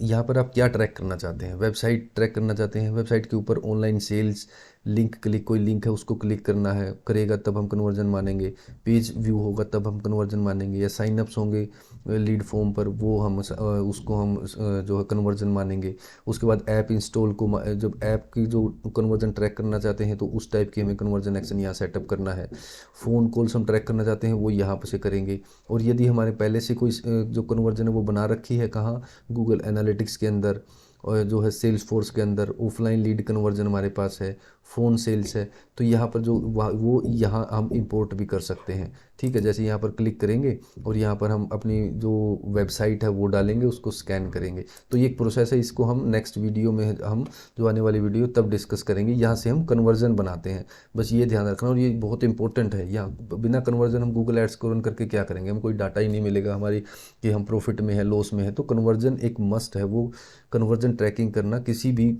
[SPEAKER 1] यहाँ पर आप क्या ट्रैक करना चाहते हैं, वेबसाइट ट्रैक करना चाहते हैं, वेबसाइट के ऊपर ऑनलाइन सेल्स लिंक क्लिक, कोई लिंक है उसको क्लिक करना है, करेगा तब हम कन्वर्जन मानेंगे। पेज व्यू होगा तब हम कन्वर्जन मानेंगे, या साइनअप्स होंगे लीड फॉर्म पर, वो हम उसको हम जो है कन्वर्जन मानेंगे। उसके बाद ऐप इंस्टॉल को जब ऐप की जो कन्वर्जन ट्रैक करना चाहते हैं तो उस टाइप की हमें कन्वर्जन एक्शन यहाँ सेटअप करना है। फ़ोन कॉल्स हम ट्रैक करना चाहते हैं वो यहाँ पर से करेंगे। और यदि हमारे पहले से कोई जो कन्वर्जन है वो बना रखी है कहाँ, गूगल एनालिटिक्स के अंदर, और जो है सेल्स फोर्स के अंदर ऑफलाइन लीड कन्वर्जन हमारे पास है, फ़ोन सेल्स है, तो यहाँ पर जो वो यहाँ हम इंपोर्ट भी कर सकते हैं। ठीक है, जैसे यहाँ पर क्लिक करेंगे और यहाँ पर हम अपनी जो वेबसाइट है वो डालेंगे, उसको स्कैन करेंगे। तो ये एक प्रोसेस है, इसको हम नेक्स्ट वीडियो में हम जो आने वाली वीडियो तब डिस्कस करेंगे। यहाँ से हम कन्वर्जन बनाते हैं, बस ये ध्यान रखना, और ये बहुत इंपॉर्टेंट है। यहाँ बिना कन्वर्जन हम गूगल एड्स को रन करके क्या करेंगे, हम कोई डाटा ही नहीं मिलेगा हमारी कि हम प्रॉफिट में है लॉस में है। तो कन्वर्जन एक मस्ट है, वो कन्वर्जन ट्रैकिंग करना किसी भी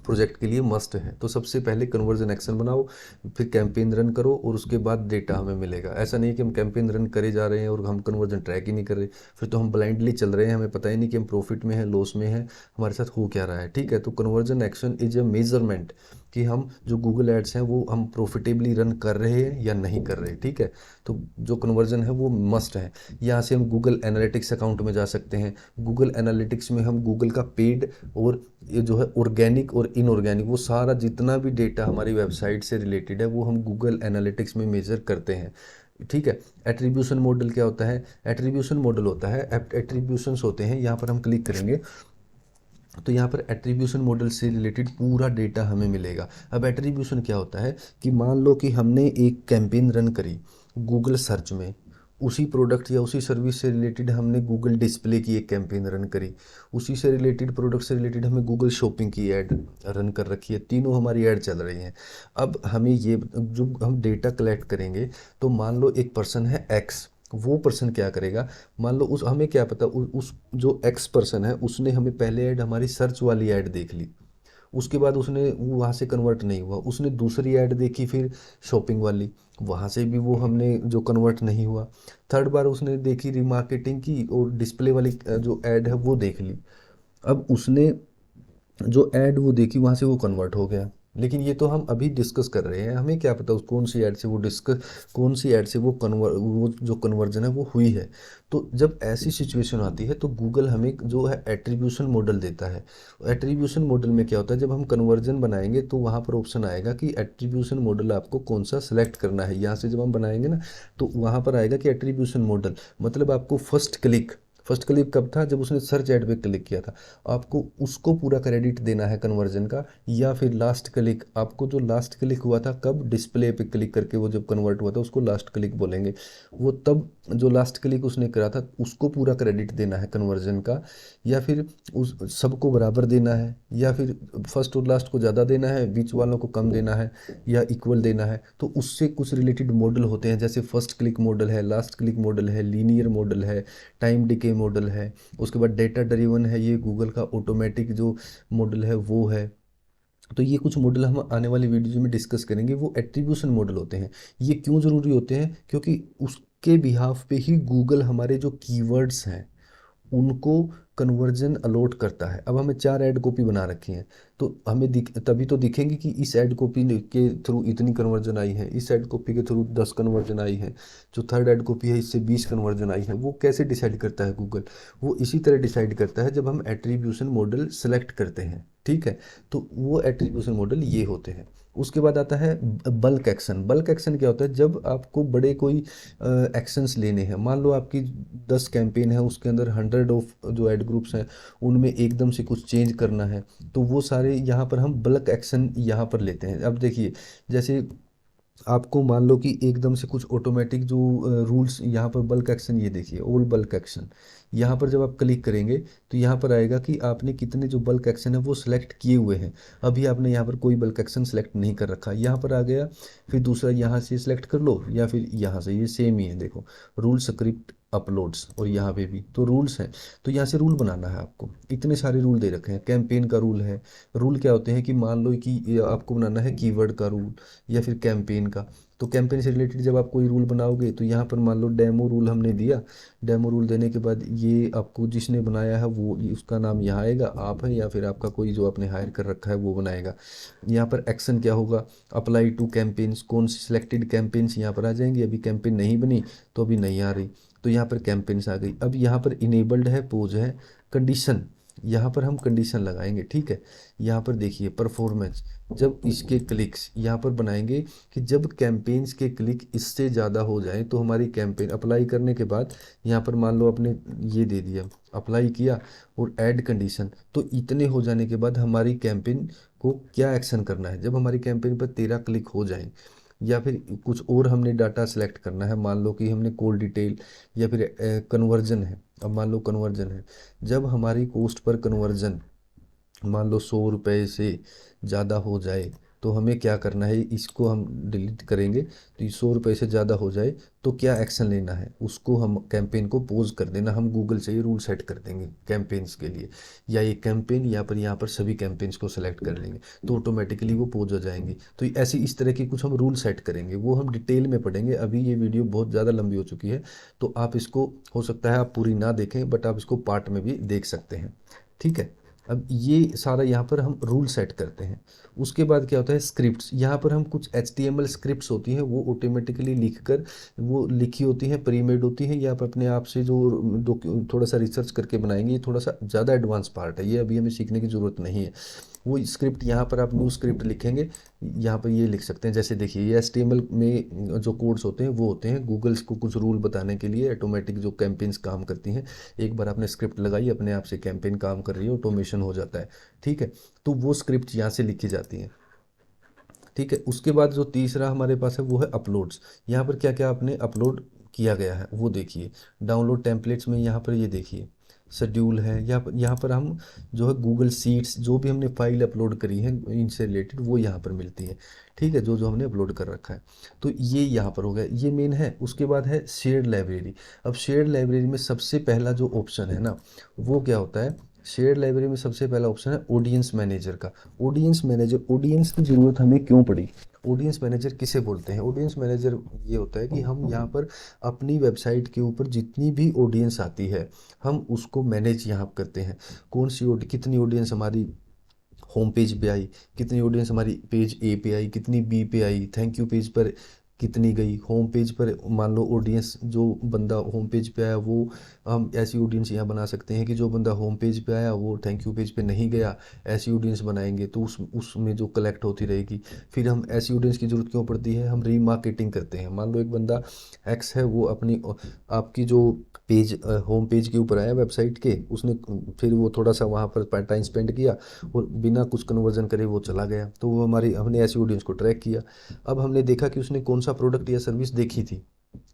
[SPEAKER 1] प्रोजेक्ट के लिए मस्ट है। तो सबसे पहले कन्वर्जन एक्शन बनाओ, फिर कैंपेन रन करो, और उसके बाद डेटा हमें मिलेगा। ऐसा नहीं कि हम कैंपेन रन करे जा रहे हैं और हम कन्वर्जन ट्रैक ही नहीं कर रहे, फिर तो हम ब्लाइंडली चल रहे हैं, हमें पता ही नहीं कि हम प्रॉफिट में है लॉस में है, हमारे साथ हो क्या रहा है। ठीक है, तो conversion action is a measurement कि हम जो गूगल एड्स हैं वो हम प्रॉफिटेबली रन कर रहे हैं या नहीं कर रहे। ठीक है, तो जो कन्वर्जन है वो मस्ट है। यहाँ से हम गूगल एनालिटिक्स अकाउंट में जा सकते हैं। गूगल एनालिटिक्स में हम गूगल का पेड और ये जो है ऑर्गेनिक और इनऑर्गेनिक, वो सारा जितना भी डेटा हमारी वेबसाइट से रिलेटेड है वो हम गूगल एनालिटिक्स में मेजर करते हैं। ठीक है, एट्रीब्यूशन मॉडल क्या होता है? एट्रीब्यूशन मॉडल होता है, एट्रीब्यूशंस होते हैं, यहाँ पर हम क्लिक करेंगे तो यहाँ पर एट्रीब्यूशन मॉडल से रिलेटेड पूरा डेटा हमें मिलेगा। अब एट्रीब्यूशन क्या होता है कि मान लो कि हमने एक कैंपेन रन करी गूगल सर्च में, उसी प्रोडक्ट या उसी सर्विस से रिलेटेड हमने गूगल डिस्प्ले की एक कैंपेन रन करी, उसी से रिलेटेड प्रोडक्ट से रिलेटेड हमें गूगल शॉपिंग की ऐड रन कर रखी है, तीनों हमारी ऐड चल रही हैं। अब हमें ये जो हम डेटा कलेक्ट करेंगे, तो मान लो एक पर्सन है एक्स, वो पर्सन क्या करेगा, मान लो उस हमें क्या पता उस जो एक्स पर्सन है उसने हमें पहले ऐड हमारी सर्च वाली ऐड देख ली, उसके बाद उसने वहाँ से कन्वर्ट नहीं हुआ, उसने दूसरी ऐड देखी फिर शॉपिंग वाली, वहाँ से भी वो हमने जो कन्वर्ट नहीं हुआ, थर्ड बार उसने देखी रिमार्केटिंग की और डिस्प्ले वाली जो ऐड है वो देख ली। अब उसने जो ऐड वो देखी वहाँ से वो कन्वर्ट हो गया। लेकिन ये तो हम अभी डिस्कस कर रहे हैं, हमें क्या पता उस कौन सी ऐड से वो डिस्कस, कौन सी ऐड से वो जो कन्वर्जन है वो हुई है। तो जब ऐसी सिचुएशन आती है तो गूगल हमें जो है एट्रीब्यूशन मॉडल देता है। एट्रीब्यूशन मॉडल में क्या होता है, जब हम कन्वर्जन बनाएंगे तो वहाँ पर ऑप्शन आएगा कि एट्रीब्यूशन मॉडल आपको कौन सा सेलेक्ट करना है। यहाँ से जब हम बनाएंगे ना तो वहाँ पर आएगा कि एट्रीब्यूशन मॉडल, मतलब आपको फर्स्ट क्लिक कब था, जब उसने सर्च ऐड पे क्लिक किया था, आपको उसको पूरा क्रेडिट देना है कन्वर्जन का, या फिर लास्ट क्लिक, आपको जो लास्ट क्लिक हुआ था कब, डिस्प्ले पे क्लिक करके वो जब कन्वर्ट हुआ था उसको लास्ट क्लिक बोलेंगे, वो तब जो लास्ट क्लिक उसने करा था उसको पूरा क्रेडिट देना है कन्वर्जन का, या फिर उस सबको बराबर देना है, या फिर फर्स्ट और लास्ट को ज़्यादा देना है, बीच वालों को कम देना है, या इक्वल देना है। तो उससे कुछ रिलेटेड मॉडल होते हैं, जैसे फर्स्ट क्लिक मॉडल है, लास्ट क्लिक मॉडल है, लीनियर मॉडल है, टाइम डिके मॉडल है, उसके बाद डेटा ड्रिवन है, ये गूगल का ऑटोमेटिक जो मॉडल है वो है। तो ये कुछ मॉडल हम आने वाली वीडियो में डिस्कस करेंगे। वो एट्रीब्यूशन मॉडल होते हैं। ये क्यों ज़रूरी होते हैं? क्योंकि उसके बिहाफ पे ही गूगल हमारे जो कीवर्ड्स हैं उनको कन्वर्जन अलॉट करता है। अब हमें 4 ऐड कॉपी बना रखी हैं, तो हमें तभी तो दिखेंगे कि इस ऐड कॉपी के थ्रू इतनी कन्वर्जन आई है, इस ऐड कॉपी के थ्रू 10 कन्वर्जन आई है, जो थर्ड ऐड कॉपी है इससे 20 कन्वर्जन आई है। वो कैसे डिसाइड करता है गूगल? वो इसी तरह डिसाइड करता है जब हम एट्रीब्यूशन मॉडल सेलेक्ट करते हैं। ठीक है, तो वो एट्रीब्यूशन मॉडल ये होते हैं। उसके बाद आता है बल्क एक्शन। बल्क एक्शन क्या होता है? जब आपको बड़े कोई एक्शंस लेने हैं, मान लो आपकी 10 कैंपेन है, उसके अंदर 100 ऑफ जो एड ग्रुप्स हैं उनमें एकदम से कुछ चेंज करना है, तो वो सारे यहाँ पर हम बल्क एक्शन यहाँ पर लेते हैं। अब देखिए, जैसे आपको मान लो कि एकदम से कुछ ऑटोमेटिक जो रूल्स, यहाँ पर बल्क एक्शन, ये देखिए ऑल बल्क एक्शन, यहाँ पर जब आप क्लिक करेंगे तो यहाँ पर आएगा कि आपने कितने जो बल्क एक्शन है वो सिलेक्ट किए हुए हैं। अभी आपने यहाँ पर कोई बल्क एक्शन सेलेक्ट नहीं कर रखा, यहाँ पर आ गया। फिर दूसरा यहाँ से सिलेक्ट कर लो या फिर यहाँ से, ये सेम ही है, देखो रूल स्क्रिप्ट अपलोड्स, और यहाँ पे भी तो रूल्स हैं। तो यहाँ से रूल बनाना है आपको, इतने सारे रूल दे रखे हैं। कैंपेन का रूल है। रूल क्या होते हैं कि मान लो कि ये आपको बनाना है कीवर्ड का रूल या फिर कैंपेन का। तो कैंपेन से रिलेटेड जब आप कोई रूल बनाओगे तो यहाँ पर मान लो डेमो रूल हमने दिया। डेमो रूल देने के बाद ये आपको जिसने बनाया है वो, उसका नाम यहाँ आएगा, आप है या फिर आपका कोई जो आपने हायर कर रखा है वो बनाएगा। यहाँ पर एक्शन क्या होगा, अप्लाई टू कैंपेन्स, कौन सी सिलेक्टेड कैंपेन्स यहाँ पर आ जाएंगी। अभी कैंपेन नहीं बनी तो अभी नहीं आ रही, तो यहाँ पर कैंपेन्स आ गई। अब यहाँ पर इनेबल्ड है, पोज है, कंडीशन, यहाँ पर हम कंडीशन लगाएंगे। ठीक है, यहाँ पर देखिए परफॉर्मेंस, जब इसके क्लिक्स यहाँ पर बनाएंगे कि जब कैंपेन्स के क्लिक इससे ज़्यादा हो जाएं तो हमारी कैंपेन अप्लाई करने के बाद यहाँ पर मान लो आपने ये दे दिया, अप्लाई किया और ऐड कंडीशन, तो इतने हो जाने के बाद हमारी कैंपेन को क्या एक्शन करना है। जब हमारी कैंपेन पर 13 क्लिक हो जाएं या फिर कुछ और हमने डाटा सेलेक्ट करना है, मान लो कि हमने कॉल डिटेल या फिर कन्वर्जन है, अब मान लो कन्वर्जन है, जब हमारी कॉस्ट पर कन्वर्जन मान लो 100 रुपये से ज़्यादा हो जाए तो हमें क्या करना है, इसको हम डिलीट करेंगे। तो ये 100 रुपये से ज़्यादा हो जाए तो क्या एक्शन लेना है, उसको हम कैंपेन को पोज कर देना, हम गूगल से ये रूल सेट कर देंगे कैंपेन्स के लिए, या ये कैंपेन यहाँ पर सभी कैंपेन्स को सेलेक्ट कर लेंगे तो ऑटोमेटिकली वो पोज हो जाएंगी। तो ऐसी इस तरह की कुछ हम रूल सेट करेंगे, वो हम डिटेल में पढ़ेंगे। अभी ये वीडियो बहुत ज़्यादा लंबी हो चुकी है तो आप इसको, हो सकता है आप पूरी ना देखें बट आप इसको पार्ट में भी देख सकते हैं, ठीक है। अब ये सारा यहाँ पर हम रूल सेट करते हैं। उसके बाद क्या होता है, स्क्रिप्ट्स। यहाँ पर हम कुछ HTML स्क्रिप्ट्स होती हैं वो ऑटोमेटिकली लिख कर, वो लिखी होती हैं, प्री मेड होती हैं, या आप अपने आप से जो थोड़ा सा रिसर्च करके बनाएंगे। ये थोड़ा सा ज़्यादा एडवांस पार्ट है, ये अभी हमें सीखने की ज़रूरत नहीं है। वो स्क्रिप्ट यहाँ पर आप न्यू स्क्रिप्ट लिखेंगे, यहाँ पर ये लिख सकते हैं। जैसे देखिए ये HTML में जो कोड्स होते हैं वो होते हैं गूगल्स को कुछ रूल बताने के लिए, ऑटोमेटिक जो कैंपेन्स काम करती हैं। एक बार आपने स्क्रिप्ट लगाई, अपने आप से कैंपेन काम कर रही है, ऑटोमेशन हो जाता है, ठीक है। तो वो स्क्रिप्ट यहाँ से लिखी जाती हैं, ठीक है। उसके बाद जो तीसरा हमारे पास है वो है अपलोड्स। यहाँ पर क्या क्या आपने अपलोड किया गया है वो देखिए। डाउनलोड टेम्पलेट्स में यहाँ पर ये देखिए शेड्यूल है, यहाँ पर हम जो है गूगल शीट्स, जो भी हमने फाइल अपलोड करी है इनसे रिलेटेड वो यहाँ पर मिलती है, ठीक है, जो जो हमने अपलोड कर रखा है। तो ये यहाँ पर हो गया, ये मेन है। उसके बाद है शेयर्ड लाइब्रेरी। अब शेयर्ड लाइब्रेरी में सबसे पहला जो ऑप्शन है ना वो क्या होता है, शेयर लाइब्रेरी में सबसे पहला ऑप्शन है ऑडियंस मैनेजर का। ऑडियंस मैनेजर, ऑडियंस की ज़रूरत हमें क्यों पड़ी, ऑडियंस मैनेजर किसे बोलते हैं। ऑडियंस मैनेजर ये होता है कि हम यहाँ पर अपनी वेबसाइट के ऊपर जितनी भी ऑडियंस आती है हम उसको मैनेज यहाँ करते हैं। कौन सी कितनी ऑडियंस हमारी होम पेज पे आई, कितनी ऑडियंस हमारी पेज ए पे आई, कितनी बी पे आई, थैंक यू पेज पर कितनी गई, होम पेज पर मान लो ऑडियंस जो बंदा होम पेज पे आया वो, हम ऐसी ऑडियंस यहाँ बना सकते हैं कि जो बंदा होम पेज पे आया वो थैंक यू पेज पे नहीं गया, ऐसी ऑडियंस बनाएंगे तो उसमें जो कलेक्ट होती रहेगी। फिर हम ऐसी ऑडियंस की ज़रूरत क्यों पड़ती है, हम रीमार्केटिंग करते हैं। मान लो एक बंदा एक्स है, वो अपनी आपकी जो पेज होम पेज के ऊपर आया वेबसाइट के, उसने फिर वो थोड़ा सा वहाँ पर टाइम स्पेंड किया और बिना कुछ कन्वर्जन करे वो चला गया, तो वो हमारी, हमने ऐसी ऑडियंस को ट्रैक किया। अब हमने देखा कि उसने कौन सा प्रोडक्ट या सर्विस देखी थी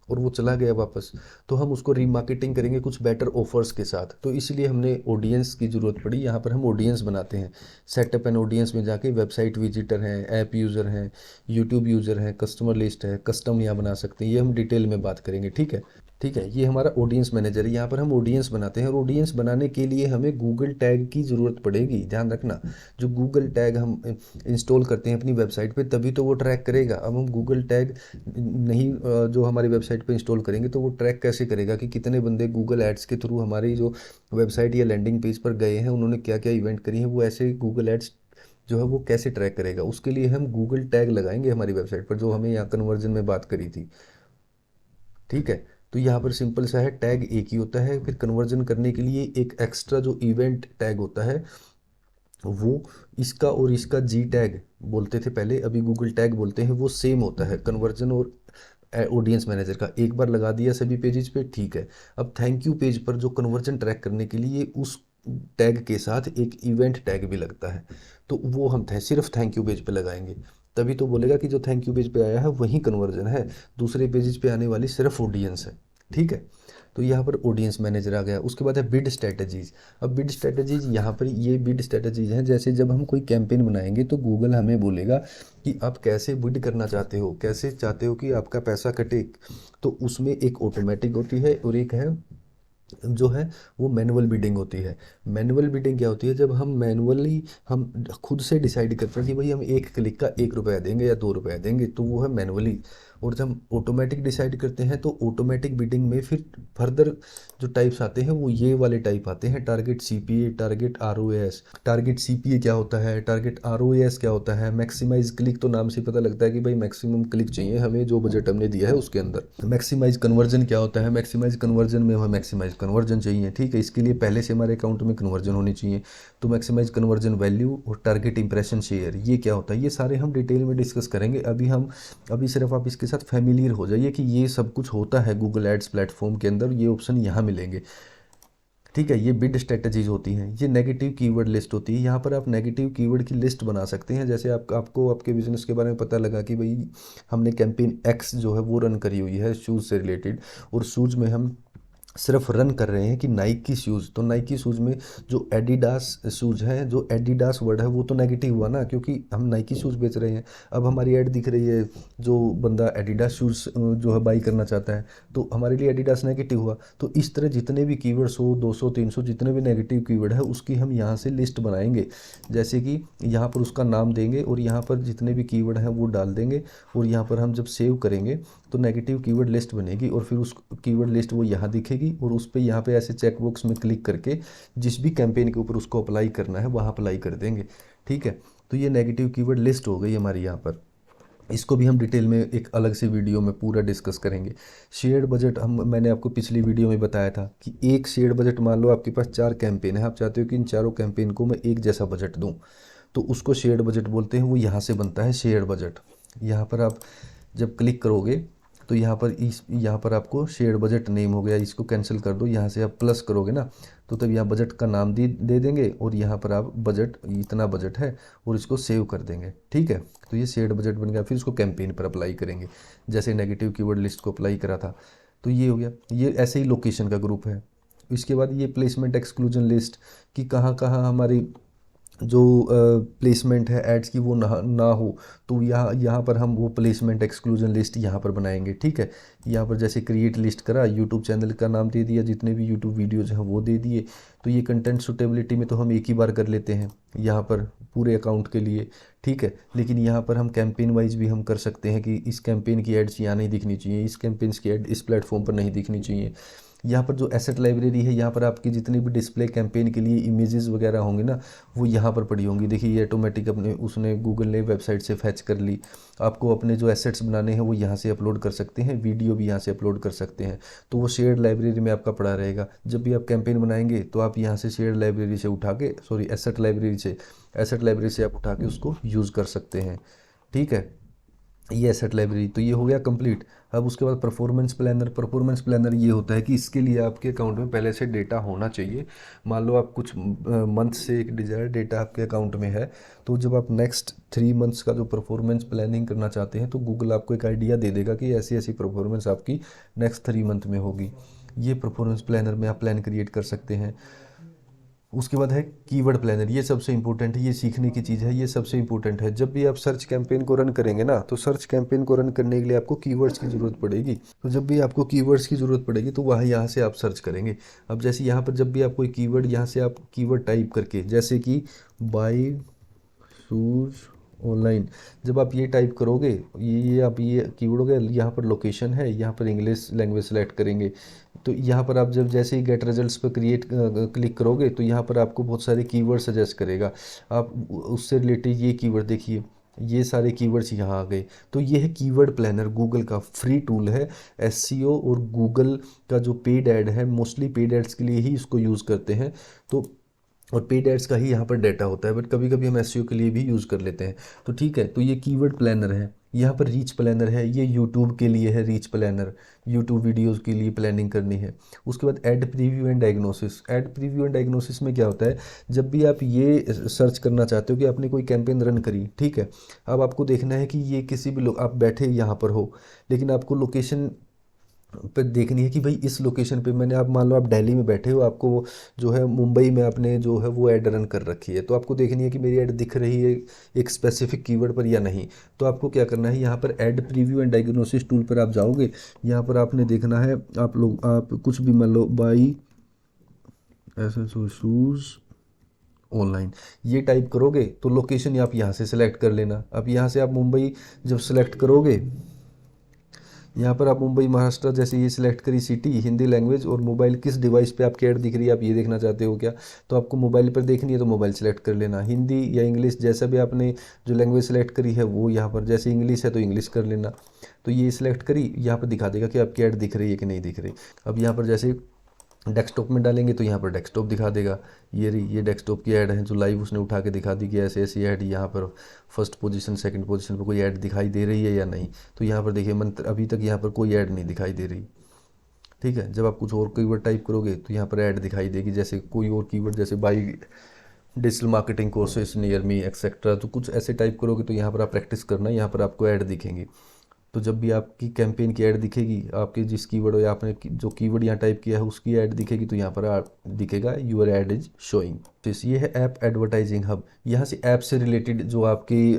[SPEAKER 1] और वो चला गया वापस, तो हम उसको रीमार्केटिंग करेंगे कुछ बेटर ऑफर्स के साथ। तो इसलिए हमने ऑडियंस की ज़रूरत पड़ी, यहाँ पर हम ऑडियंस बनाते हैं। सेटअप एंड ऑडियंस में जाके वेबसाइट विजिटर हैं, ऐप यूज़र हैं, यूट्यूब यूज़र हैं, कस्टमर लिस्ट है, कस्टम यहाँ बना सकते हैं, ये हम डिटेल में बात करेंगे, ठीक है। ठीक है, ये हमारा ऑडियंस मैनेजर है, यहाँ पर हम ऑडियंस बनाते हैं। और ऑडियंस बनाने के लिए हमें गूगल टैग की ज़रूरत पड़ेगी, ध्यान रखना। जो गूगल टैग हम इंस्टॉल करते हैं अपनी वेबसाइट पे तभी तो वो ट्रैक करेगा। अब हम गूगल टैग नहीं जो हमारी वेबसाइट पे इंस्टॉल करेंगे तो वो ट्रैक कैसे करेगा कि कितने बंदे गूगल एड्स के थ्रू हमारी जो वेबसाइट या लैंडिंग पेज पर गए हैं, उन्होंने क्या क्या इवेंट करी हैं, वो ऐसे गूगल एड्स जो है वो कैसे ट्रैक करेगा। उसके लिए हम गूगल टैग लगाएंगे हमारी वेबसाइट पर, जो हमें यहाँ कन्वर्जन में बात करी थी, ठीक है। तो यहाँ पर सिंपल सा है, टैग एक ही होता है। फिर कन्वर्जन करने के लिए एक एक्स्ट्रा जो इवेंट टैग होता है वो, इसका और इसका जी टैग बोलते थे पहले, अभी गूगल टैग बोलते हैं, वो सेम होता है कन्वर्जन और ऑडियंस मैनेजर का। एक बार लगा दिया सभी पेजेस पे, ठीक है। अब थैंक यू पेज पर जो कन्वर्जन ट्रैक करने के लिए उस टैग के साथ एक इवेंट टैग भी लगता है, तो वो हम सिर्फ थैंक यू पेज पे लगाएंगे, तभी तो बोलेगा कि जो थैंक यू पेज पे आया है वही कन्वर्जन है, दूसरे पेजेस पे आने वाली सिर्फ ऑडियंस है, ठीक है। तो यहाँ पर ऑडियंस मैनेजर आ गया। उसके बाद है बिड स्ट्रेटजीज। अब बिड स्ट्रेटजीज, यहाँ पर ये बिड स्ट्रेटजीज हैं, जैसे जब हम कोई कैंपेन बनाएंगे तो गूगल हमें बोलेगा कि आप कैसे बिड करना चाहते हो, कैसे चाहते हो कि आपका पैसा कटे। तो उसमें एक ऑटोमेटिक होती है और एक है जो है वो मैनुअल बिडिंग होती है। मैनुअल बिडिंग क्या होती है, जब हम मैनुअली हम खुद से डिसाइड करते हैं कि भाई हम एक क्लिक का 1 रुपया देंगे या 2 रुपया देंगे, तो वो है मैनुअली। और जब हम ऑटोमेटिक डिसाइड करते हैं तो ऑटोमेटिक बिडिंग में फिर फर्दर जो टाइप्स आते हैं वो ये वाले टाइप आते हैं, target CPA, target ROS. Target CPA क्या होता है, टारगेट आरओएस क्या होता है, मैक्सिमाइज क्लिक, तो नाम से पता लगता है कि भाई मैक्सिमम क्लिक चाहिए हमें जो बजट हमने दिया है उसके अंदर। मैक्सिमाइज कन्वर्जन क्या होता है, मैक्सिमाइज कन्वर्जन में हमें मैक्सिमाइज कन्वर्जन चाहिए, ठीक है, इसके लिए पहले से हमारे अकाउंट में कन्वर्जन होनी चाहिए, तो मैक्सिमाइज कन्वर्जन वैल्यू। और टारगेट इंप्रेशन शेयर ये क्या होता है, ये सारे हम डिटेल में डिस्कस करेंगे। अभी सिर्फ आप इसके साथ फैमिलियर हो जाइए कि ये सब कुछ होता है गूगल एड्स प्लेटफॉर्म के अंदर, ये ऑप्शन यहाँ मिलेंगे, ठीक है। ये बिड स्ट्रेटजीज होती हैं, ये नेगेटिव कीवर्ड लिस्ट होती है। यहाँ पर आप नेगेटिव कीवर्ड की लिस्ट बना सकते हैं। जैसे आपको आपके बिजनेस के बारे में पता लगा कि भाई हमने कैंपेन एक्स जो है वो रन करी हुई है शूज़ से रिलेटेड, और शूज़ में हम सिर्फ रन कर रहे हैं कि नाइकी शूज़, तो नाइकी शूज़ में जो एडिडास शूज़ है, जो एडिडास वर्ड है वो तो नेगेटिव हुआ ना, क्योंकि हम नाइकी शूज़ बेच रहे हैं। अब हमारी ऐड दिख रही है, जो बंदा एडिडास शूज़ जो है बाई करना चाहता है, तो हमारे लिए एडिडास नेगेटिव हुआ। तो इस तरह जितने भी कीवर्ड 100 200 300 जितने भी नेगेटिव कीवर्ड है उसकी हम यहाँ से लिस्ट बनाएंगे। जैसे कि यहाँ पर उसका नाम देंगे और यहाँ पर जितने भी कीवर्ड हैं वो डाल देंगे, और यहाँ पर हम जब सेव करेंगे तो नेगेटिव कीवर्ड लिस्ट बनेगी, और फिर उस कीवर्ड लिस्ट वो यहाँ दिखेगी, और उस पर यहाँ पे ऐसे चेक बॉक्स में क्लिक करके जिस भी कैंपेन के ऊपर उसको अप्लाई करना है वहाँ अप्लाई कर देंगे, ठीक है। तो ये नेगेटिव कीवर्ड लिस्ट हो गई हमारी यहाँ पर। इसको भी हम डिटेल में एक अलग से वीडियो में पूरा डिस्कस करेंगे। शेयर्ड बजट, मैंने आपको पिछली वीडियो में बताया था कि एक शेयर्ड बजट, मान लो आपके पास 4 कैंपेन है, आप चाहते हो कि इन चारों कैंपेन को मैं एक जैसा बजट दूं, तो उसको शेयर्ड बजट बोलते हैं। वो यहाँ से बनता है शेयर्ड बजट। यहाँ पर आप जब क्लिक करोगे तो यहाँ पर आपको शेयर्ड बजट नेम हो गया, इसको कैंसिल कर दो, यहाँ से आप प्लस करोगे ना, तो तब यहाँ बजट का नाम दे देंगे, और यहाँ पर आप बजट, इतना बजट है, और इसको सेव कर देंगे, ठीक है। तो ये शेयर्ड बजट बन गया। फिर इसको कैंपेन पर अप्लाई करेंगे, जैसे नेगेटिव कीवर्ड लिस्ट को अप्लाई करा था, तो ये हो गया। ये ऐसे ही लोकेशन का ग्रुप है। इसके बाद ये प्लेसमेंट एक्सक्लूजन लिस्ट, कि कहाँ कहाँ हमारी जो प्लेसमेंट है एड्स की वो ना हो, तो यहाँ पर हम वो प्लेसमेंट एक्सक्लूजन लिस्ट यहाँ पर बनाएंगे, ठीक है। यहाँ पर जैसे क्रिएट लिस्ट करा, यूट्यूब चैनल का नाम दे दिया, जितने भी यूट्यूब वीडियोज़ हैं वो दे दिए। तो ये कंटेंट सुटेबिलिटी में तो हम एक ही बार कर लेते हैं यहाँ पर पूरे अकाउंट के लिए, ठीक है। लेकिन यहाँ पर हम कैंपेन वाइज भी हम कर सकते हैं कि इस कैंपेन की एड्स यहाँ नहीं दिखनी चाहिए, इस कैंपेन्स की एड इस प्लेटफॉर्म पर नहीं दिखनी चाहिए। यहाँ पर जो एसेट लाइब्रेरी है, यहाँ पर आपकी जितनी भी डिस्प्ले कैंपेन के लिए इमेजेस वगैरह होंगे ना, वो यहाँ पर पड़ी होंगी। देखिए ये ऑटोमेटिक अपने उसने गूगल ने वेबसाइट से फैच कर ली। आपको अपने जो एसेट्स बनाने हैं वो यहाँ से अपलोड कर सकते हैं, वीडियो भी यहाँ से अपलोड कर सकते हैं, तो वो शेयर्ड लाइब्रेरी में आपका पड़ा रहेगा। जब भी आप कैंपेन बनाएंगे तो आप यहाँ से शेयर्ड लाइब्रेरी से उठा के, सॉरी एसेट लाइब्रेरी से आप उठा के उसको यूज़ कर सकते हैं, ठीक है। ये एसेट लाइब्रेरी तो ये हो गया कंप्लीट। अब उसके बाद परफॉर्मेंस प्लानर ये होता है कि इसके लिए आपके अकाउंट में पहले से डेटा होना चाहिए। मान लो आप कुछ मंथ से एक डिजायर्ड डेटा आपके अकाउंट में है, तो जब आप नेक्स्ट 3 मंथ्स का जो परफॉर्मेंस प्लानिंग करना चाहते हैं तो गूगल आपको एक आइडिया दे देगा कि ऐसी ऐसी परफॉर्मेंस आपकी नेक्स्ट 3 मंथ में होगी। ये परफॉर्मेंस प्लानर में आप प्लान क्रिएट कर सकते हैं। उसके बाद है कीवर्ड प्लानर, ये सबसे इंपॉर्टेंट है, ये सीखने की चीज़ है, ये सबसे इंपॉर्टेंट है। जब भी आप सर्च कैंपेन को रन करेंगे ना, तो सर्च कैंपेन को रन करने के लिए आपको कीवर्ड्स की ज़रूरत पड़ेगी। तो जब भी आपको कीवर्ड्स की ज़रूरत पड़ेगी तो वह यहाँ से आप सर्च करेंगे। अब जैसे यहाँ पर जब भी आप कोई कीवर्ड, यहाँ से आप कीवर्ड टाइप करके, जैसे कि बाई शूज़ ऑनलाइन, जब आप ये टाइप करोगे, ये कीवर्ड हो गया। यहाँ पर लोकेशन है, यहाँ पर इंग्लिश लैंग्वेज सेलेक्ट करेंगे। तो यहाँ पर आप जब जैसे ही गेट रिजल्ट्स पर क्लिक करोगे तो यहाँ पर आपको बहुत सारे कीवर्ड सजेस्ट करेगा। आप उससे रिलेटेड ये कीवर्ड देखिए, ये सारे कीवर्ड्स यहाँ आ गए। तो ये है कीवर्ड प्लानर, गूगल का फ्री टूल है। एसईओ और गूगल का जो पेड ऐड है, मोस्टली पेड एड्स के लिए ही इसको यूज़ करते हैं, तो और पेड एड्स का ही यहाँ पर डाटा होता है, बट कभी कभी हम एसईओ के लिए भी यूज़ कर लेते हैं। तो ठीक है, तो ये कीवर्ड प्लानर है। यहाँ पर रीच प्लानर है, ये यूट्यूब के लिए है रीच प्लानर, यूट्यूब वीडियोज़ के लिए प्लानिंग करनी है। उसके बाद add preview and diagnosis. Add preview and diagnosis में क्या होता है, जब भी आप ये सर्च करना चाहते हो कि आपने कोई कैंपेन रन करी, ठीक है, अब आपको देखना है कि ये किसी भी लोग, आप बैठे यहाँ पर हो लेकिन आपको लोकेशन पे देखनी है कि भाई इस लोकेशन पे मैंने, आप मान लो आप दिल्ली में बैठे हो, आपको जो है मुंबई में आपने जो है वो ऐड रन कर रखी है, तो आपको देखनी है कि मेरी ऐड दिख रही है एक स्पेसिफिक कीवर्ड पर या नहीं। तो आपको क्या करना है, यहाँ पर add preview and diagnosis tool पर आप जाओगे। यहाँ पर आपने देखना है, आप कुछ भी मान लो बाई ऐसे शूज़ ऑनलाइन, ये टाइप करोगे तो लोकेशन आप यहाँ से सिलेक्ट कर लेना। अब यहाँ से आप मुंबई जब सेलेक्ट करोगे, यहाँ पर आप मुंबई महाराष्ट्र जैसे ये सिलेक्ट करी सिटी, हिंदी लैंग्वेज और मोबाइल किस डिवाइस पे आपकी ऐड दिख रही है, आप ये देखना चाहते हो क्या? तो आपको मोबाइल पर देखनी है तो मोबाइल सेलेक्ट कर लेना। हिंदी या इंग्लिश जैसा भी आपने जो लैंग्वेज सेलेक्ट करी है वो यहाँ पर, जैसे इंग्लिश है तो इंग्लिश कर लेना। तो ये सिलेक्ट करी, यहाँ पर दिखा देगा कि आपकी ऐड दिख रही है कि नहीं दिख रही। अब यहाँ पर जैसे डेस्कटॉप में डालेंगे तो यहाँ पर डेस्कटॉप दिखा देगा। ये डेस्कटॉप की ऐड है जो लाइव उसने उठा के दिखा दी कि ऐसे ऐसी ऐड यहाँ पर फर्स्ट पोजीशन सेकंड पोजीशन पर कोई ऐड दिखाई दे रही है या नहीं। तो यहाँ पर देखिए मंत्र अभी तक यहाँ पर कोई ऐड नहीं दिखाई दे रही। ठीक है, जब आप कुछ और कीवर्ड टाइप करोगे तो यहाँ पर ऐड दिखाई देगी, जैसे कोई और कीवर्ड जैसे by digital marketing courses near me etcetera, तो कुछ ऐसे टाइप करोगे तो यहाँ पर आप प्रैक्टिस करना, यहाँ पर आपको ऐड दिखेंगी। तो जब भी आपकी कैंपेन की ऐड दिखेगी, आपके जिस कीवर्ड या आपने जो कीवर्ड यहाँ टाइप किया है उसकी ऐड दिखेगी, तो यहाँ पर दिखेगा यूर ऐड इज शोइंग। तो ये है ऐप एडवर्टाइजिंग हब। यहाँ से ऐप से रिलेटेड जो आपकी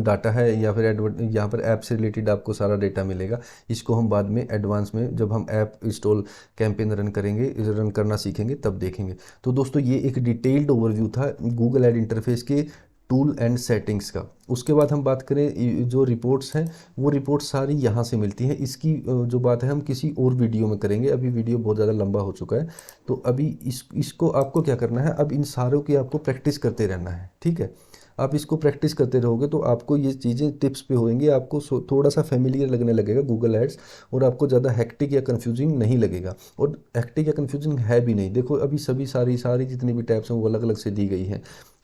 [SPEAKER 1] डाटा है या फिर यहाँ पर ऐप से रिलेटेड आपको सारा डेटा मिलेगा। इसको हम बाद में एडवांस में जब हम ऐप इंस्टॉल कैंपेन रन करना सीखेंगे तब देखेंगे। तो दोस्तों ये एक डिटेल्ड ओवरव्यू था गूगल ऐड इंटरफेस के टूल एंड सेटिंग्स का। उसके बाद हम बात करें जो रिपोर्ट्स हैं, वो रिपोर्ट्स सारी यहाँ से मिलती हैं। इसकी जो बात है हम किसी और वीडियो में करेंगे, अभी वीडियो बहुत ज़्यादा लंबा हो चुका है। तो अभी इसको आपको क्या करना है, अब इन सारों की आपको प्रैक्टिस करते रहना है। ठीक है, आप इसको प्रैक्टिस करते रहोगे तो आपको ये चीज़ें टिप्स पे होंगी, आपको थोड़ा सा फेमिलियर लगने लगेगा गूगल एड्स, और आपको ज़्यादा हेक्टिक या कन्फ्यूजिंग नहीं लगेगा। और हेक्टिक या कन्फ्यूजिंग है भी नहीं। देखो अभी सभी सारी जितनी भी टैब्स हैं वो अलग अलग से दी गई हैं,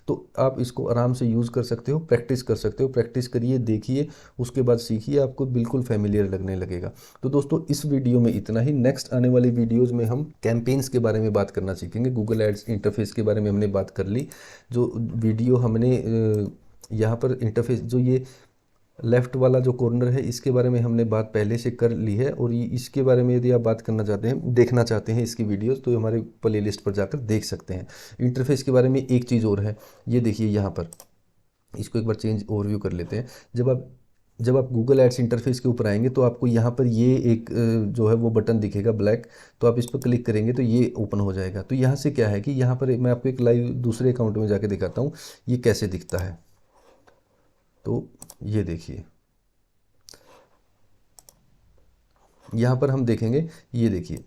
[SPEAKER 1] तो आप इसको आराम से यूज़ कर सकते हो, प्रैक्टिस कर सकते हो। प्रैक्टिस करिए, देखिए, उसके बाद सीखिए, आपको बिल्कुल फेमिलियर लगने लगेगा। तो दोस्तों इस वीडियो में इतना ही। नेक्स्ट आने वाली वीडियोज़ में हम कैंपेन्स के बारे में बात करना सीखेंगे। गूगल एड्स इंटरफेस के बारे में हमने बात कर ली। जो वीडियो हमने यहाँ पर इंटरफेस जो ये लेफ़्ट वाला जो कॉर्नर है इसके बारे में हमने बात पहले से कर ली है, और ये इसके बारे में यदि आप बात करना चाहते हैं, देखना चाहते हैं इसकी वीडियोस, तो हमारे प्ले लिस्ट पर जाकर देख सकते हैं। इंटरफेस के बारे में एक चीज़ और है, ये देखिए यहाँ पर, इसको एक बार चेंज ओवरव्यू कर लेते हैं। जब आप गूगल एड्स इंटरफेस के ऊपर आएंगे तो आपको यहाँ पर ये एक जो है वो बटन दिखेगा ब्लैक, तो आप इस पर क्लिक करेंगे तो ये ओपन हो जाएगा। तो यहाँ से क्या है कि यहाँ पर मैं आपको एक लाइव दूसरे अकाउंट में जाके दिखाता हूँ ये कैसे दिखता है। तो ये देखिए, यहाँ पर हम देखेंगे, ये देखिए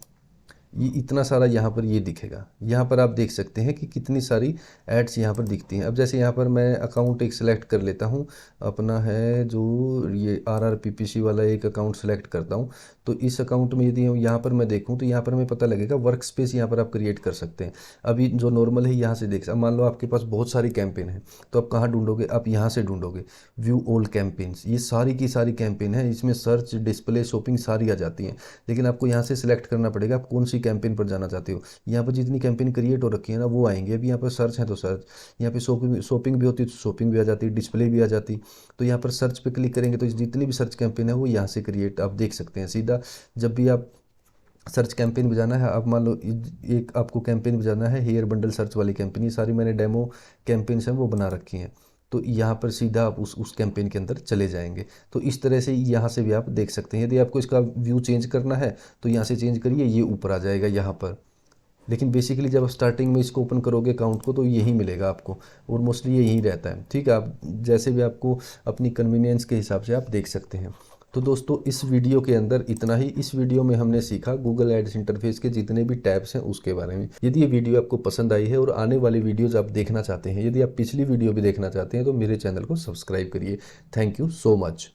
[SPEAKER 1] ये इतना सारा यहाँ पर ये दिखेगा। यहाँ पर आप देख सकते हैं कि कितनी सारी एड्स यहाँ पर दिखती हैं। अब जैसे यहाँ पर मैं अकाउंट एक सिलेक्ट कर लेता हूँ, अपना है जो ये RRPPC वाला एक अकाउंट सेलेक्ट करता हूँ। तो इस अकाउंट में यदि यहाँ पर मैं देखूँ तो यहाँ पर हमें पता लगेगा वर्क स्पेस यहाँ पर आप क्रिएट कर सकते हैं। अभी जो नॉर्मल है यहाँ से देख, अब मान लो आपके पास बहुत सारी कैंपेन है, तो आप कहाँ ढूंढोगे, आप यहाँ से ढूंढोगे व्यू ऑल कैंपेन्स। ये सारी की सारी कैंपेन है, इसमें सर्च, डिस्प्ले, शॉपिंग सारी आ जाती हैं। लेकिन आपको यहाँ से सिलेक्ट करना पड़ेगा आप कौन सी कैंपेन पर जाना चाहते हो। यहाँ पर जितनी कैंपेन क्रिएट हो रखी है ना वो आएंगे। अभी यहाँ पर सर्च है तो सर्च, यहाँ पे शॉपिंग भी होती है तो शॉपिंग भी आ जाती है, डिस्प्ले भी आ जाती। तो यहाँ पर सर्च पे क्लिक करेंगे तो जितनी भी सर्च कैंपेन है वो यहाँ से क्रिएट आप देख सकते हैं सीधा। जब भी आप सर्च कैंपेन बजाना है, आप मान लो एक आपको कैंपेन बजाना है हेयर बंडल सर्च वाली कैंपेन, ये सारी मैंने डेमो कैंपेन्स हैं वो बना रखी हैं। तो यहाँ पर सीधा आप उस कैंपेन के अंदर चले जाएंगे। तो इस तरह से यहाँ से भी आप देख सकते हैं। यदि आपको इसका व्यू चेंज करना है तो यहाँ से चेंज करिए, ये ऊपर आ जाएगा यहाँ पर। लेकिन बेसिकली जब आप स्टार्टिंग में इसको ओपन करोगे अकाउंट को तो यही मिलेगा आपको, और मोस्टली यही रहता है। ठीक है, आप जैसे भी आपको अपनी कन्वीनियंस के हिसाब से आप देख सकते हैं। तो दोस्तों इस वीडियो के अंदर इतना ही। इस वीडियो में हमने सीखा गूगल एड्स इंटरफेस के जितने भी टैब्स हैं उसके बारे में। यदि ये वीडियो आपको पसंद आई है और आने वाली वीडियोज़ आप देखना चाहते हैं, यदि आप पिछली वीडियो भी देखना चाहते हैं, तो मेरे चैनल को सब्सक्राइब करिए। Thank you so much.